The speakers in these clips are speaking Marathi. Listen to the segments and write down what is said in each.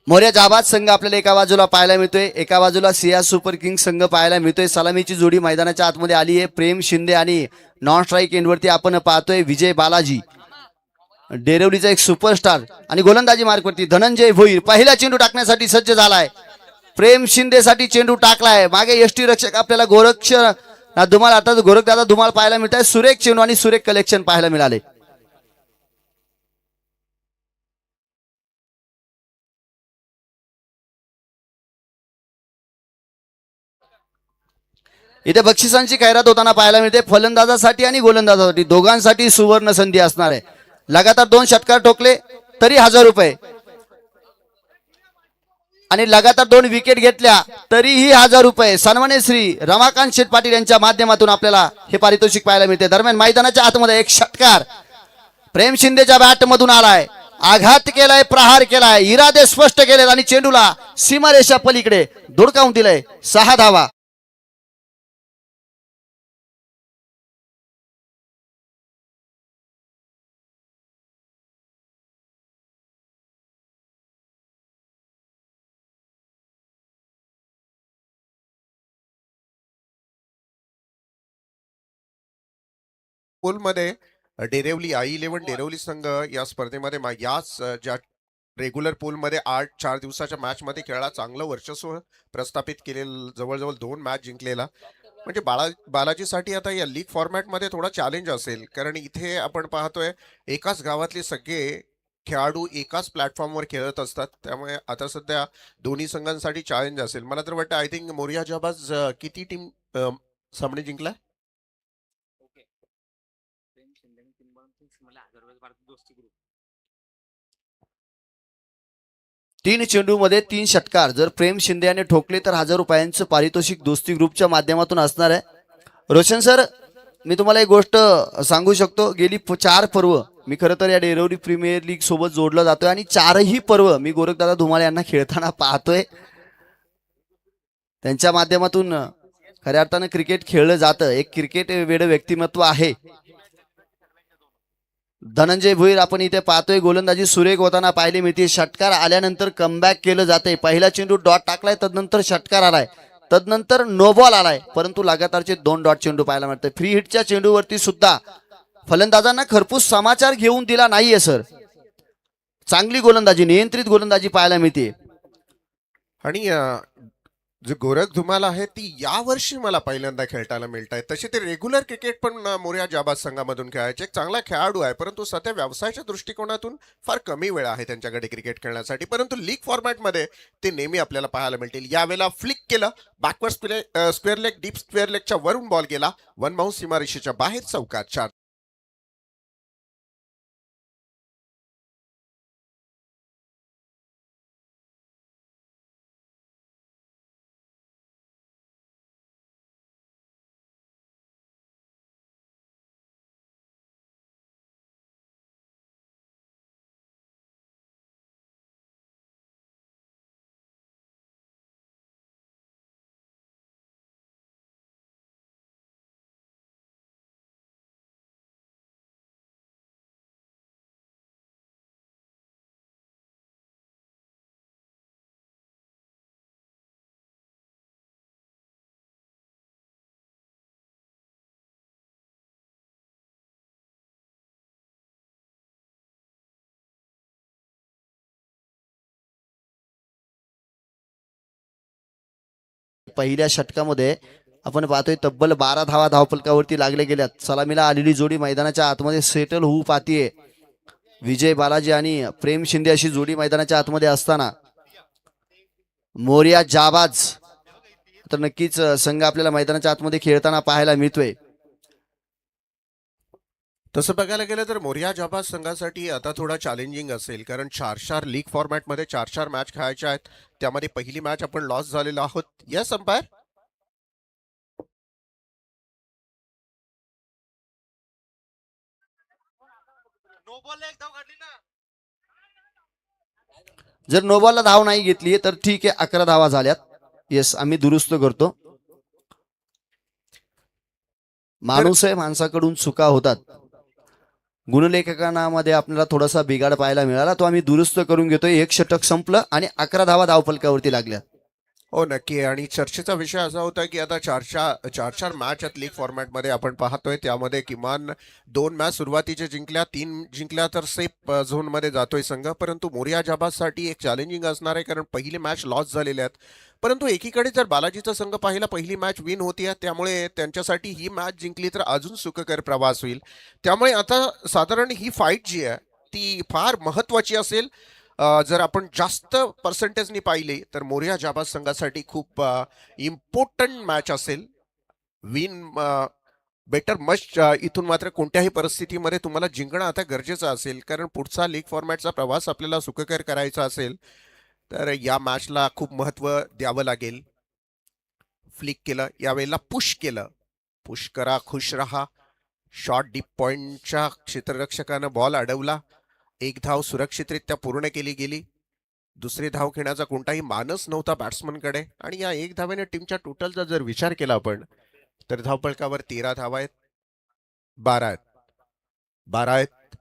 मोर्या जाबाद संघ आपल्याला एका बाजूला पाहायला मिळतोय, एका बाजूला सिया सुपर किंग संघ पाहायला मिळतोय. सलामीची जोडी मैदानाच्या आतमध्ये आली आहे. प्रेम शिंदे आणि नॉन स्ट्राईक एंडवरती आपण पाहतोय विजय बालाजी, डेरवलीचा एक सुपरस्टार. आणि गोलंदाजी मार्कवरती धनंजय भोईर पहिला चेंडू टाकण्यासाठी सज्ज झालाय. प्रेम शिंदेसाठी चेंडू टाकलाय. मागे यष्टी रक्षक आपल्याला गोरक्ष धुमाळ, आता गोरखदादा धुमाळ पाहायला मिळत आहे. सुरेख चेंडू आणि सुरेख कलेक्शन पाहायला मिळाले. इथे बक्षिसांची खैरात होताना पाहायला मिळते. फलंदाजासाठी आणि गोलंदाजासाठी दोघांसाठी सुवर्ण संधी असणार आहे. लगातार 2 षटकार ठोकले तरी 1000 रुपये, आणि लगातार 2 विकेट घेतल्या तरीही 1000 रुपये. सन्मान्य श्री रमाकांत शेठ पाटील यांच्या माध्यमातून आपल्याला हे पारितोषिक पाहायला मिळते. दरम्यान मैदानाच्या आतमध्ये एक षटकार प्रेम शिंदेच्या बॅट मधून आलाय. आघात केलाय, प्रहार केलाय, इरादे स्पष्ट केले आणि चेंडूला सीमारेषा पलीकडे धुडकावून दिलंय. 6 धावा. पूलमध्ये डेरेवली I11 डेरेवली संघ या स्पर्धेमध्ये याच ज्या रेग्युलर पूलमध्ये 4 दिवसाच्या मॅच मध्ये खेळला, चांगलं वर्चस्व प्रस्थापित केलेलं, जवळजवळ 2 मॅच जिंकलेला. म्हणजे बालाजीसाठी आता या लीग फॉर्मॅटमध्ये थोडा चॅलेंज असेल, कारण इथे आपण पाहतोय एकाच गावातले सगळे खेळाडू एकाच प्लॅटफॉर्मवर खेळत असतात. त्यामुळे आता सध्या दोन्ही संघांसाठी चॅलेंज असेल. मला तर वाटतं आय थिंक मोरिया जहाबाज किती टीम सामने जिंकला? 3 चेंडू मध्ये 3 षटकार जर प्रेम शिंदे याने ठोकले तर 1000 रुपयांचं पारितोषिक दोस्ती ग्रुपच्या माध्यमातून असणार आहे. रोशन सर, मी तुम्हाला एक गोष्ट सांगू शकतो. गेली 4 पर्व मी खरं तर या डेरवली प्रीमियर लीग सोबत जोडला जातोय आणि 4ही पर्व मी गोरखदादा धुमाळे यांना खेळताना पाहतोय. त्यांच्या माध्यमातून खऱ्या अर्थानं क्रिकेट खेळलं जातं. एक क्रिकेट वेड व्यक्तिमत्व आहे धनंजय भोईर. आपण इथे पाहतोय गोलंदाजी सुरेख होताना पाहिली मिळते. षटकार आल्यानंतर कमबॅक केलं जाते. पहिला चेंडू डॉट टाकलाय, तदनंतर षटकार आलाय, तदनंतर नो बॉल आलाय, परंतु लगातारचे 2 डॉट चेंडू पाहायला मिळते. फ्री हिटच्या चेंडूवरती सुद्धा फलंदाजांना खरपूस समाचार घेऊन दिला नाहीये सर. चांगली गोलंदाजी, नियंत्रित गोलंदाजी पाहायला मिळते. आणि जो गोरख धुमाल आहे ती यावर्षी मला पहिल्यांदा खेळताना मिळत आहे. तसे ते रेग्युलर क्रिकेट पण मोरिया जाबाज संघामधून खेळायचे. एक चांगला खेळाडू आहे, परंतु सध्या व्यवसायाच्या दृष्टिकोनातून फार कमी वेळ आहे त्यांच्याकडे क्रिकेट खेळण्यासाठी. परंतु लीग फॉर्मॅटमध्ये ते नेहमी आपल्याला पाहायला मिळतील. यावेळेला फ्लिक केलं, backward square leg, deep square लेगच्या वरून बॉल गेला, 1 बाउंस सीमारेषेच्या बाहेर, चौकात 4. पहिल्या षटकामध्ये आपण पाहतोय तब्बल 12 धावा धावफलकावरती लागले गेल्यात. सलामीला आलेली जोडी मैदानाच्या आतमध्ये सेटल होऊ पाहतीये. विजय बालाजी आणि प्रेम शिंदे अशी जोडी मैदानाच्या आतमध्ये असताना मोरिया जाबाज तर नक्कीच संघ आपल्याला मैदानाच्या आतमध्ये खेळताना पाहायला मिळतोय. तसं बघायला गेलं तर मोरिया जाबाज संघासाठी आता थोडा चॅलेंजिंग असेल, कारण 4 लीग फॉर्मॅटमध्ये 4 मॅच खेळायच्या आहेत. त्यामध्ये पहिली मॅच आपण लॉस झालेलो आहोत. Yes umpire. जर नो बॉलला धाव नाही घेतली तर ठीक आहे, 11 धावा झाल्यात. येस, आम्ही दुरुस्त करतो. माणूस आहे, माणसाकडून चुका होतात. गुणलेखनामध्ये आपल्याला थोडासा बिघाड पाहायला मिळाला, तो आम्ही दुरुस्त करून घेतोय. एक षटक संपलं आणि 11 धावा धावफलकावरती लागल्या. हो नक्की. आणि चर्चेचा विषय असा होता की आता चार चार मॅच आहेत लीग फॉर्मॅटमध्ये आपण पाहतोय. त्यामध्ये किमान 2 मॅच सुरुवातीचे जिंकल्या, 3 जिंकल्या तर सेफ झोनमध्ये जातोय संघ. परंतु मोरिया जाबाजसाठी एक चॅलेंजिंग असणार आहे, कारण पहिली मॅच लॉस झालेल्या आहेत. परंतु एकीकडे जर बालाजीचा संघ पाहिला, पहिली मॅच विन होती आहे, त्यामुळे त्यांच्यासाठी ही मॅच जिंकली तर अजून सुखकर प्रवास होईल. त्यामुळे आता साधारण ही फाईट जी आहे ती फार महत्त्वाची असेल. जर आपण जास्त पर्सेंटेजनी पाहिले तर मोरिया जाबाज संघासाठी खूप इम्पॉर्टंट मॅच असेल. Win better must. इथून मात्र कोणत्याही परिस्थितीमध्ये तुम्हाला जिंकणं आता गरजेचं असेल, कारण पुढचा लीग फॉर्मॅटचा प्रवास आपल्याला सुखकर करायचा असेल तर या मॅचला खूप महत्त्व द्यावं लागेल. फ्लिक केलं, यावेळेला पुश केलं. पुश करा, खुश रहा. शॉर्ट डीप पॉइंटच्या क्षेत्ररक्षकानं बॉल अडवला. एक धाव सुरक्षितरित्या पूर्ण केली गेली. दुसरी धाव घेण्याचा कोणताही मानस नव्हता बॅट्समनकडे. आणि या एक धावेने टीमच्या टोटलचा जर विचार केला आपण तर धावफलकावर 13 धावा आहेत. 12 आहेत. 12 आहेत.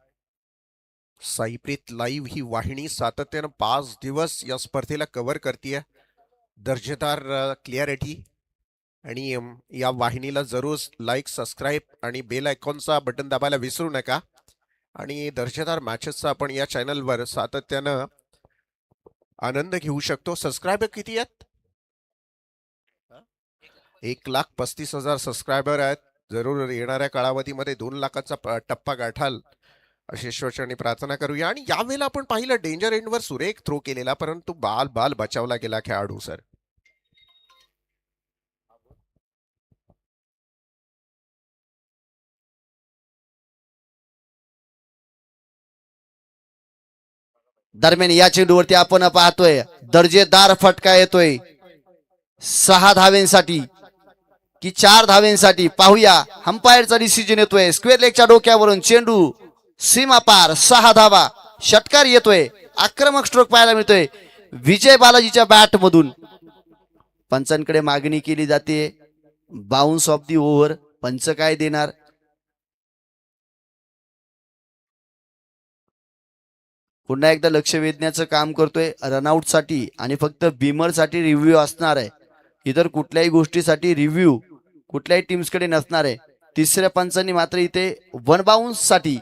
साईप्रीत लाईव्ह ही वाहिनी सातत्यानं 5 दिवस या स्पर्धेला कव्हर करते. दर्जेदार क्लिअरिटी. आणि या वाहिनीला जरूर लाईक, सबस्क्राईब आणि बेल आयकॉनचा बटन दाबायला विसरू नका. आणि दर्जेदार मॅचेसचा आपण या चॅनलवर सातत्यानं आनंद घेऊ शकतो. सबस्क्रायबर किती आहेत? 1,35,000 सबस्क्रायबर आहेत. जरूर येणाऱ्या कालावधीमध्ये 2 लाखाचा टप्पा गाठाल अशी ईश्वरचरणी प्रार्थना करूया. आणि यावेळेला आपण पाहिलं डेंजर एंडवर सुरेख थ्रो केलेला, परंतु बाल बचावला गेला खेळाडू सर. दरम्यान या चेंडूवरती आपण पाहतोय दर्जेदार फटका येतोय 6 धावेंसाठी की 4 धावेंसाठी. पाहूया, अंपायरचा डिसिजन येतोय. स्क्वेअर लेगच्या डोक्यावरून चेंडू सीमा पार, 6 धावा. षटकार येतोय, आक्रमक स्ट्रोक पाहायला मिळतोय विजय बालाजीच्या बॅट मधून. पंचांकडे मागणी केली जाते बाउन्स ऑफ दी ओव्हर. पंच काय देणार? पुन्हा एकदा लक्ष वेधण्याचं काम करतोय रनआउट साठी, आणि फक्त बिमर साठी रिव्ह्यू असणार आहे. इतर कुठल्याही गोष्टीसाठी रिव्ह्यू कुठल्याही टीम्सकडे नसणार आहे. तिसऱ्या पंचांनी मात्र इथे वन बाउन्स साठी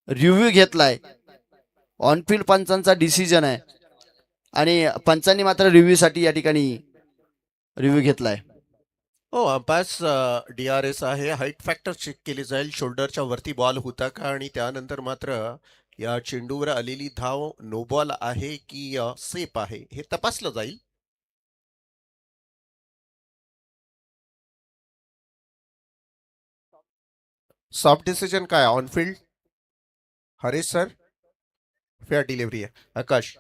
रिव्ह्यू घेतलाय. ऑनफिल्ड पंचांचा डिसिजन आहे आणि पंचांनी मात्र रिव्ह्यू साठी या ठिकाणी रिव्ह्यू घेतलाय. हो, अंपायर्स DRS आहे. हाईट फॅक्टर चेक केली जाईल. शोल्डरच्या वरती बॉल होता का, आणि त्यानंतर मात्र या चेंडूवर आलेली धाव नो बॉल आहे की सेफ आहे हे तपासलं जाईल. सॉफ्ट डिसिजन काय on-field? Harish sir, fair delivery आहे. आकाश,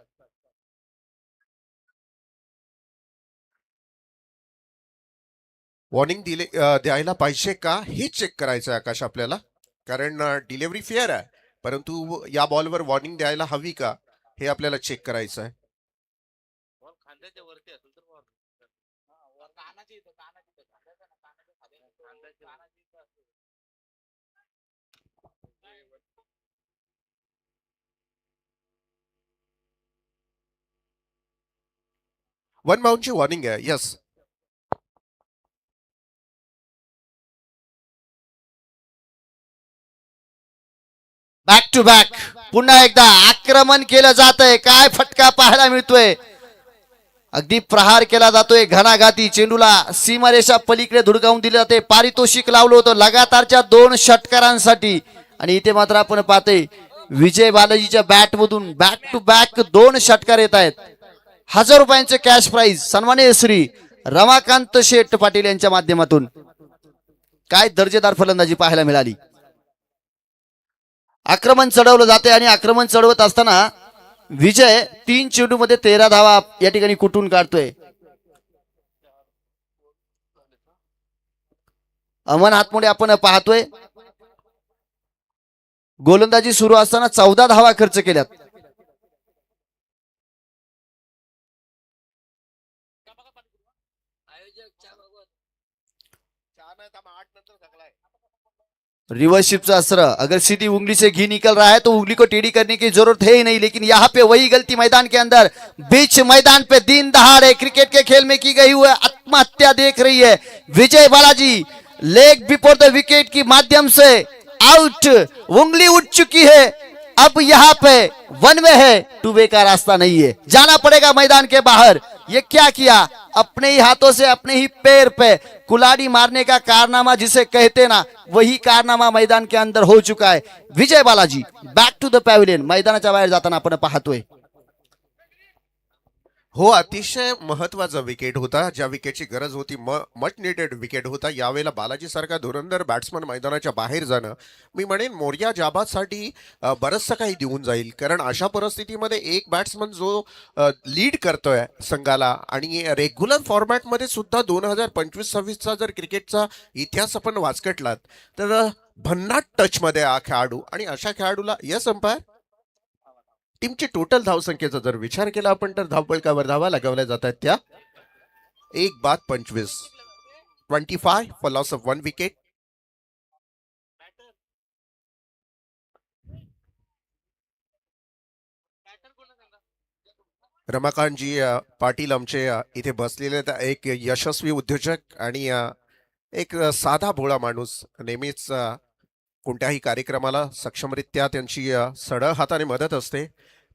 वॉर्निंग द्यायला पाहिजे का हे चेक करायचं आहे आकाश आपल्याला, कारण डिलिव्हरी फेअर आहे, परंतु या बॉलवर वॉर्निंग द्यायला हवी का हे आपल्याला चेक करायचं आहे. 1 बाउंडची वॉर्निंग आहे. यस. बॅक टू बॅक पुन्हा एकदा आक्रमण केलं जात आहे. काय फटका पाहायला मिळतोय. अगदी प्रहार केला जातोय घणाघाती. चेंडूला सीमारेषा पलीकडे धुडकावून दिले जाते. पारितोषिक लावलं होतं लगातारच्या 2 षटकारांसाठी, आणि इथे मात्र आपण पाहतोय विजय बालाजीच्या बॅट मधून बॅक टू बॅक 2 षटकार येत आहेत. 1000 रुपयांचे कॅश प्राइज सन्माननीय श्री रमाकांत शेठ पाटील यांच्या माध्यमातून. काय दर्जेदार फलंदाजी पाहायला मिळाली. आक्रमण चढवलं जाते, आणि आक्रमण चढवत असताना विजय 3 चेंडू मध्ये 13 धावा या ठिकाणी कुठून काढतोय. अमन हातमुळे आपण पाहतोय गोलंदाजी सुरू असताना 14 धावा खर्च केल्यात. रिवर्स शिफ्ट का असर, अगर सीधी उंगली से घी निकल रहा है तो उंगली को टेढ़ी करने की जरूरत है ही नहीं, लेकिन यहाँ पे वही गलती मैदान के अंदर बीच मैदान पे दिन दहाड़े क्रिकेट के खेल में की गई हुई आत्महत्या देख रही है Vijay Balaji. Leg before the wicket की माध्यम से आउट, उंगली उठ चुकी है। अब यहाँ पे वन वे है, टू वे का रास्ता नहीं है, जाना पड़ेगा मैदान के बाहर। ये क्या किया, अपने ही हाथों से अपने ही पैर पे कुलाड़ी मारने का कारनामा जिसे कहते ना, वही कारनामा मैदान के अंदर हो चुका है। Vijay Balaji back to the pavilion, मैदानाच्या बाहेर जाताना आपण पाहतोय। हो, अतिशय महत्वाचा विकेट होता, ज्या विकेटची गरज होती, मच निडेड विकेट होता। यावेळेला बालाजी सारखा धुरंधर बॅट्समन मैदानाच्या बाहेर जाणं, मी म्हणेन मोर्या जाबादसाठी बरंचसं काही देऊन जाईल, कारण अशा परिस्थितीमध्ये एक बॅट्समन जो लीड करतोय संघाला, आणि रेग्युलर फॉर्मॅटमध्ये सुद्धा 2025-26चा जर क्रिकेटचा इतिहास आपण वाचकटलात तर भन्नाट टचमध्ये हा खेळाडू, आणि अशा खेळाडूला यस अंपायर टीमची टोटल धावसंख्येचा जर विचार केला आपण तर धावपळकावर धावा लगावल्या जात आहेत त्या 1 बाद 25, 25 फॉर लॉस ऑफ 1 विकेट। रमाकांतजी पाटील आमचे इथे बसलेले आहेत, एक यशस्वी उद्योजक आणि एक साधा भोळा माणूस, नेहमीच कोणत्याही कार्यक्रमाला सक्षमरित्या त्यांची सढळ हाताने मदत असते।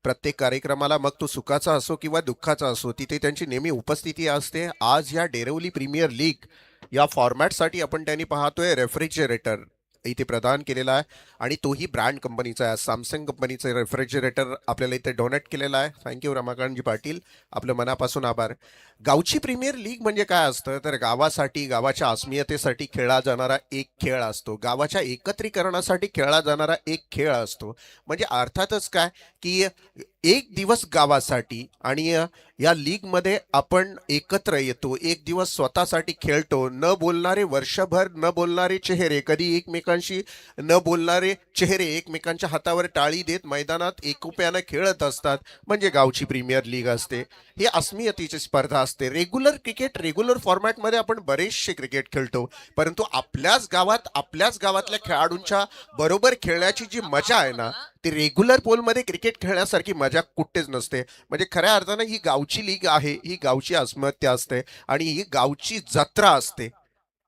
प्रत्येक कार्यक्रमाला, मग तो सुखाचा असो किंवा दुःखाचा असो, तिथे त्यांची नेहमी उपस्थिती असते। आज या डेरवली प्रीमियर लीग या फॉर्मॅटसाठी आपण त्यांनी पाहतोय रेफ्रिजरेटर इथे प्रदान केलेला आहे, आणि तोही ब्रँड कंपनीचा आहे, सॅमसंग कंपनीचं रेफ्रिजरेटर आपल्याला इथे डोनेट केलेला आहे। थँक्यू रमाकांतजी पाटील, आपलं मनापासून आभार। गावची प्रीमियर लीग म्हणजे काय असतं तर गावासाठी, गावाच्या अस्मितेसाठी खेळला जाणारा एक खेळ असतो, गावाच्या एकत्रीकरणासाठी खेळला जाणारा एक खेळ असतो। म्हणजे अर्थातच काय की एक दिवस गावासाठी, आणि या लीगमध्ये आपण एकत्र येतो, एक दिवस स्वतःसाठी खेळतो। न बोलणारे वर्षभर न बोलणारे चेहरे, कधी एकमेकांशी न बोलणारे चेहरे एकमेकांच्या हातावर टाळी देत मैदानात एकोप्यानं खेळत असतात, म्हणजे गावची प्रीमियर लीग असते। ही अस्मियतेची स्पर्धा असते। रेग्युलर क्रिकेट, रेग्युलर फॉर्मॅटमध्ये आपण बरेचसे क्रिकेट खेळतो, परंतु आपल्याच गावात आपल्याच गावातल्या खेळाडूंच्या बरोबर खेळण्याची जी मजा आहे ना, ती रेग्युलर पोलमध्ये क्रिकेट खेळण्यासारखी मजा कुठेच नसते। म्हणजे खऱ्या अर्थानं ही गावची लीग आहे, ही गावची अस्मिता असते, आणि ही गावची जत्रा असते।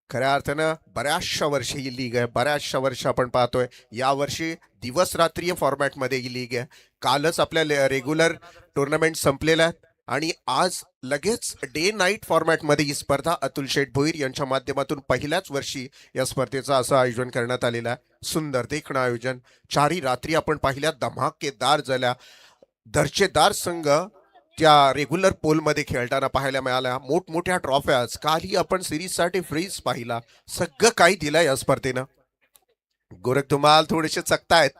खऱ्या अर्थानं बऱ्याचशा वर्षी ही लीग आहे, बऱ्याचशा वर्ष आपण पाहतोय। यावर्षी दिवस रात्रीय फॉर्मॅटमध्ये ही लीग आहे। कालच आपल्या रेग्युलर टुर्नामेंट संपलेल्या आहेत, आणि आज लगेच डे नाईट फॉर्मॅटमध्ये ही स्पर्धा अतुल शेठ भोईर यांच्या माध्यमातून पहिल्याच वर्षी या स्पर्धेचं असं आयोजन करण्यात आलेलं आहे। सुंदर देखणं आयोजन, चारही रात्री आपण पाहिल्या, धमाकेदार झाल्या, दर्जेदार संघ त्या रेग्युलर पोलमध्ये खेळताना पाहायला मिळाल्या। मोठमोठ्या ट्रॉफ्याज, कालही आपण सिरीजसाठी फ्रीज पाहिला, सगळं काही दिलं या स्पर्धेनं। गोरख धुमाल थोडेसे चकतायत,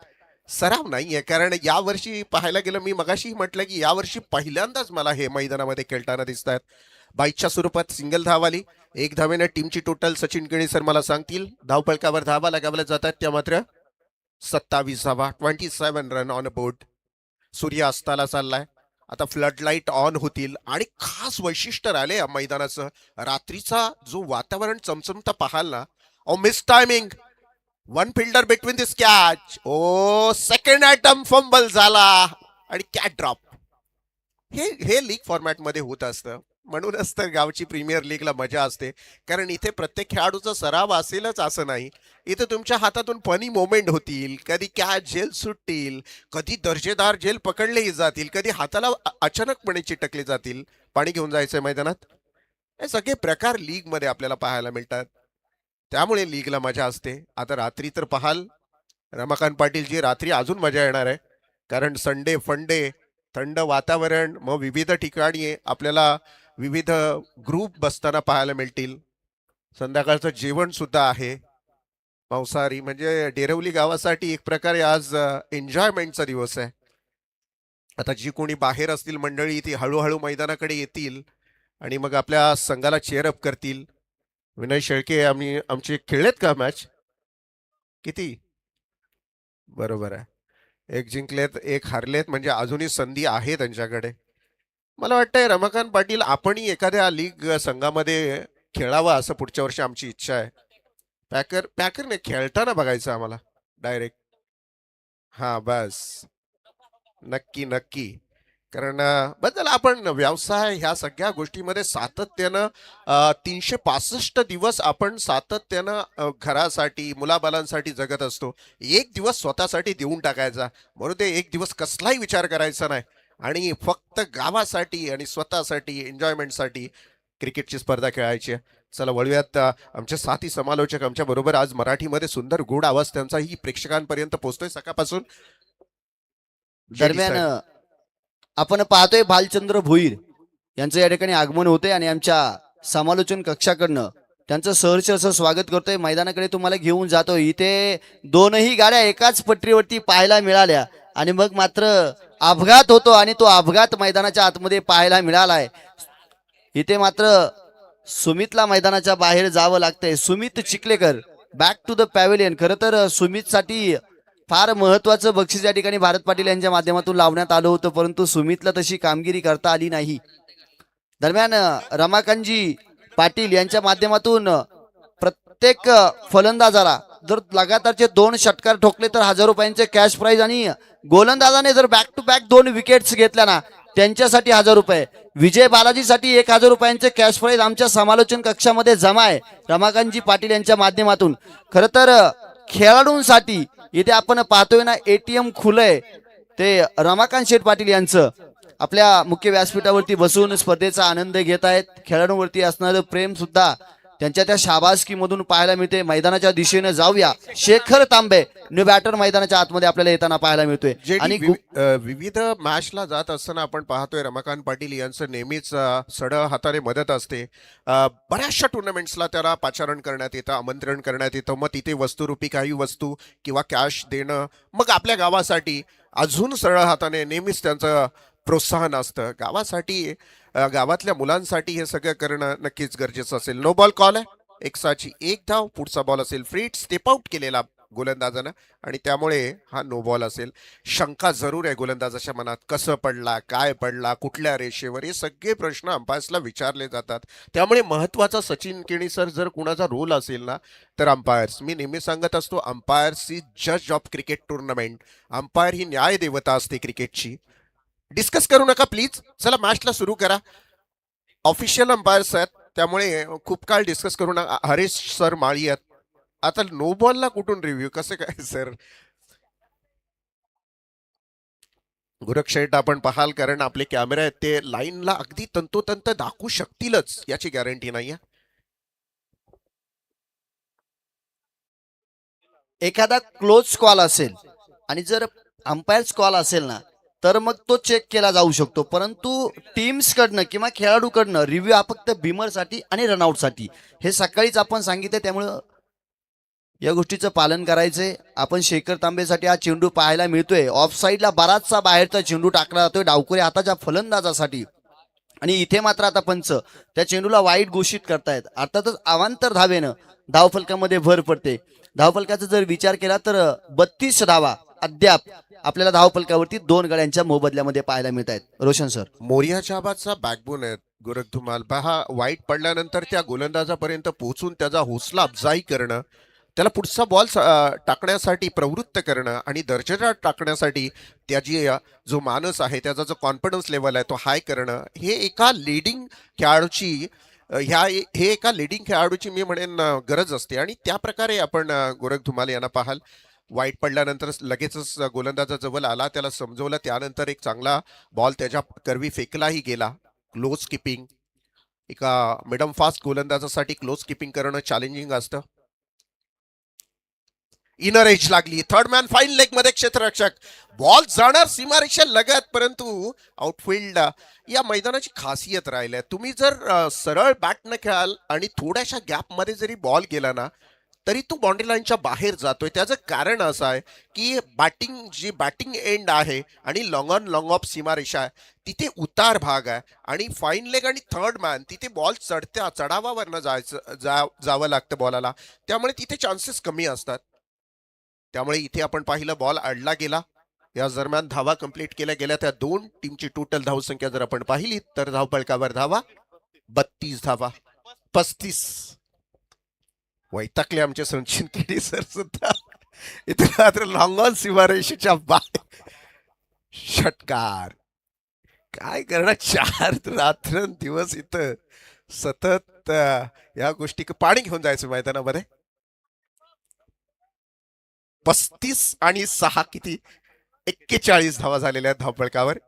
सराव नाहीये, कारण यावर्षी पाहायला गेलं, मी मगाशी म्हटलं की यावर्षी पहिल्यांदाच मला हे मैदानामध्ये खेळताना दिसत आहेत। बाईकच्या स्वरूपात सिंगल धाव आली, 1 धावेनं टीमची टोटल सचिन केळी सर मला सांगतील धावपळकावर धावा लगावल्या जातात त्या मात्र 27 धावा, 27 रन ऑन बोर्ड। सूर्य अस्ताला चाललाय, आता फ्लड लाईट ऑन होतील, आणि खास वैशिष्ट्य राहिले या मैदानाचं, रात्रीचा जो वातावरण चमचमता पाहाल ना, miss timing, one fielder between this catch, second item fumble झाला, आणि कॅच ड्रॉप। हे लीग फॉर्मॅटमध्ये होत असतं, म्हणूनच तर गावची प्रीमियर लीगला मजा असते, कारण इथे प्रत्येक खेळाडूचा सराव असेलच असं नाही, इथे तुमच्या हातातून फनी मोमेंट होतील, कधी कॅच झेल सुटतील, कधी दर्जेदार झेल पकडलेही जातील, कधी हाताला अचानकपणे चिटकले जातील, पाणी घेऊन जायचंय मैदानात, हे सगळे प्रकार लीगमध्ये आपल्याला पाहायला मिळतात, त्यामुळे लीगला मजा असते। आता रात्री तर पाहाल रमाकांत पाटीलजी, रात्री अजून मजा येणार आहे, कारण संडे फंडे, थंड वातावरण, मग विविध ठिकाणी आपल्याला विविध ग्रुप बसताना पाहायला मिळतील। संध्याकाळचं जेवण सुद्धा आहे मांसाहारी, म्हणजे डेरवली गावासाठी एक प्रकारे आज एन्जॉयमेंटचा दिवस आहे। आता जी कोणी बाहेर असतील मंडळी, ती हळूहळू मैदानाकडे येतील, आणि मग आपल्या संघाला चेअरअप करतील। विनय शेळके आमचे खेळलेत का मॅच? किती? बरोबर आहे, एक जिंकलेत एक हारलेत, म्हणजे अजूनही संधी आहे त्यांच्याकडे। मला वाटतंय रमाकांत पाटील आपणही एखाद्या लीग संघामध्ये खेळावा असं पुढच्या वर्षी आमची इच्छा आहे। पॅकर पॅकर नाही खेळताना बघायचं आम्हाला डायरेक्ट. हा बस. नक्की नक्की. कारण बद्दल आपण व्यवसाय ह्या सगळ्या गोष्टीमध्ये सातत्यानं 365 दिवस आपण सातत्यानं घरासाठी मुलाबालांसाठी जगत असतो. एक दिवस स्वतःसाठी देऊन टाकायचा, म्हणून ते एक दिवस कसलाही विचार करायचा नाही आणि फक्त गावासाठी आणि स्वतःसाठी एन्जॉयमेंटसाठी क्रिकेटची स्पर्धा खेळायची आहे. चला वळूयात आमचे साथी समालोचक आमच्या बरोबर आज मराठीमध्ये सुंदर गोड आवाज त्यांचाही प्रेक्षकांपर्यंत पोहोचतोय सकाळपासून. दरम्यान आपण पाहतोय भालचंद्र भोईर यांचं या ठिकाणी आगमन होते आणि आमच्या समालोचन कक्षाकडनं त्यांचं सहर्ष असं स्वागत करतोय. मैदानाकडे तुम्हाला घेऊन जातो. इथे दोनही गाड्या एकाच पटरीवरती पाहायला मिळाल्या आणि मग मात्र अपघात होतो आणि तो अपघात मैदानाच्या आतमध्ये पाहायला मिळालाय. इथे मात्र सुमितला मैदानाच्या बाहेर जावं लागतंय. Sumit Chikhalekar back to the pavilion. खरं तर सुमितसाठी फार महत्वाचं बक्षीस या ठिकाणी भारत पाटील यांच्या माध्यमातून लावण्यात आलं होतं, परंतु सुमितला तशी कामगिरी करता आली नाही. दरम्यान रमाकांतजी पाटील यांच्या माध्यमातून प्रत्येक फलंदाजाला जर लगातारचे 2 षटकार ठोकले तर 1000 रुपयांचे कॅश प्राइज आणि गोलंदाजाने जर बॅक टू बॅक 2 विकेट्स घेतल्या ना त्यांच्यासाठी 1000 रुपये. विजय बालाजीसाठी 1000 रुपयांचे कॅश प्राइज आमच्या समालोचन कक्षामध्ये जमा आहे रमाकांतजी पाटील यांच्या माध्यमातून. खरं तर खेळाडूंसाठी इथे आपण पाहतोय ना एटीएम खुलंय ते रमाकांत शेठ पाटील यांचं. आपल्या मुख्य व्यासपीठावरती बसून स्पर्धेचा आनंद घेत आहेत. खेळाडूंवरती असणारं प्रेम सुद्धा त्यांच्या त्या शाबासकीमधून पाहायला मिळते. मैदानाच्या दिशेने जाऊया. शेखर तांबे न्यू बॅटर मैदानाच्या आतमध्ये आपल्याला येताना पाहायला मिळतोय. आणि विविध मॅचला जात असताना आपण पाहतोय रमाकांत पाटील यांचं नेहमीच सड हाताने मदत असते. बऱ्याचशा टुर्नामेंट्सला त्याला पाचारण करण्यात येतं, आमंत्रण करण्यात येतं. मग तिथे वस्तुरूपी काही वस्तू किंवा कॅश देणं, मग आपल्या गावासाठी अजून सरळ हाताने नेहमीच त्यांचं प्रोत्साहन असतं. गावासाठी गावातल्या मुलांसाठी हे सगळं करणं नक्कीच गरजेचं असेल. नो बॉल कॉल आहे. 1 धाव. पुढचा बॉल असेल फ्री स्टेप आउट केलेला गोलंदाजानं आणि त्यामुळे हा नो बॉल असेल. शंका जरूर आहे गोलंदाजाच्या मनात, कसं पडला, काय पडला, कुठल्या रेषेवर, हे सगळे प्रश्न अंपायर्सला विचारले जातात. त्यामुळे महत्वाचा सचिन केणीसर जर कुणाचा रोल असेल ना तर अंपायर्स. मी नेहमी सांगत असतो अंपायर्स ही जज ऑफ क्रिकेट टुर्नामेंट. अंपायर ही न्याय देवता असते क्रिकेटची. डिस्कस करू नका प्लीज. चला मॅचला सुरू करा. ऑफिशियल अंपायर्स आहेत त्यामुळे खूप काळ डिस्कस करू नका. हरेश सर माळी आहेत. आता नो बॉलला कुठून रिव्ह्यू कसं काय सर? गोरख शेठ आपण पाहाल, कारण आपले कॅमेरे आहेत ते लाईनला अगदी तंतोतंत दाखवू शकतीलच याची गॅरंटी नाहीये. एखादा क्लोज कॉल असेल आणि जर अंपायर्स कॉल असेल ना तर मग तो चेक केला जाऊ शकतो, परंतु टीम्स कडनं किंवा खेळाडूकडनं रिव्ह्यू हा फक्त बिमरसाठी आणि रनआउटसाठी. हे सकाळीच आपण सांगितलं, त्यामुळं या गोष्टीचं पालन करायचंय. आपण शेखर तांबेसाठी हा चेंडू पाहायला मिळतोय. ऑफ साईडला बराचसा बाहेरचा चेंडू टाकला जातोय डावखुऱ्या हाताच्या फलंदाजासाठी आणि इथे मात्र आता पंच त्या चेंडूला वाईट घोषित करतायत. अर्थातच अवांतर धावेनं धावफलकामध्ये भर पडते. धावफलकाचा जर विचार केला तर 32 धावा अद्याप आपल्याला धावफलकावरती 2 गड्यांच्या मोबदल्यामध्ये पाहायला मिळत आहेत. रोशन सर, मोरिया जाबादचा बॅकबोन आहे गोरख धुमाल. पहा, वाईट पडल्यानंतर त्या गोलंदाजापर्यंत पोहोचून त्याचा हौसला अफजाई करणं, त्याला पुढचा बॉल टाकण्यासाठी प्रवृत्त करणं आणि दर्जेदार टाकण्यासाठी त्याची जो मानस आहे, त्याचा जो कॉन्फिडन्स लेवल आहे तो हाय करणं, हे एका लिडिंग खेळाडूची हे एका लिडिंग खेळाडूची मी म्हणेन गरज असते. आणि त्या प्रकारे आपण गोरख धुमाल यांना पाहाल. वाईट पडल्यानंतर लगेचच गोलंदाजाजवळ आला, त्याला समजवलं, त्यानंतर एक चांगला बॉल त्याच्या करवी फेकलाही गेला. क्लोज किपिंग एका मिडम फास्ट गोलंदाजासाठी क्लोज किपिंग करणं चॅलेंजिंग असतं. इनर एज लागली. थर्ड मॅन फाईन लेग मध्ये क्षेत्ररक्षक. बॉल जाणार सीमारेषा लगत, परंतु आउटफील्ड या मैदानाची खासियत राहिली. तुम्ही जर सरळ बॅटनं खेळाल आणि थोड्याशा गॅप मध्ये जरी बॉल गेला ना तरी तो बाउंड्री लाईनच्या बाहेर जातोय. त्याचं कारण असं आहे की बॅटिंग एंड आहे आणि लॉंग ऑन लॉंग ऑफ सीमारेषा आहे, तिथे उतार भाग आहे आणि फाईन लेग आणि थर्ड मॅन तिथे बॉल चढावावरनं जावं लागतं बॉलाला, त्यामुळे तिथे चान्सेस कमी असतात. त्यामुळे इथे आपण पाहिलं बॉल अडला गेला. या दरम्यान धावा कंप्लीट केल्या गेल्या. त्या 2 टीमची टोटल धावसंख्या जर आपण पाहिली तर धावफलकावर धावा 32 धावा 35. वैतागले आमचे सचिन केडी सर सुद्धा. इथे मात्र लॉंग ऑन सीमारेषेच्या बाहेर षटकार. काय करणार, 4 रात्रंदिवस इथं सतत या गोष्टी पाणी घेऊन जायचं मैदानामध्ये. 35 आणि 6 किती 41 धावा झालेल्या आहेत धावपळकावर.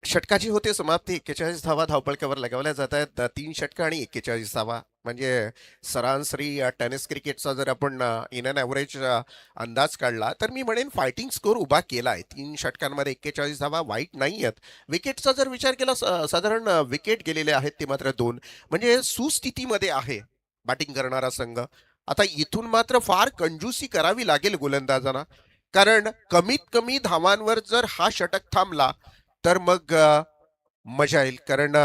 षटकाची होते समाप्ती. 41 धावा धावपळकावर लगावल्या जात आहेत. 3 षटकं आणि 41 धावा, म्हणजे सरासरी टेनिस क्रिकेटचा जर आपण इन अँड ॲव्हरेज अंदाज काढला तर मी म्हणेन फायटिंग स्कोर उभा केलाय. 3 षटकांमध्ये 41 धावा वाईट नाही आहेत. विकेटचा जर विचार केला साधारण विकेट गेलेले आहेत ते मात्र 2, म्हणजे सुस्थितीमध्ये आहे बॅटिंग करणारा संघ. आता इथून मात्र फार कंजूसी करावी लागेल गोलंदाजांना, कारण कमीत कमी धावांवर जर हा षटक थांबला तर मग मजा येईल. कारण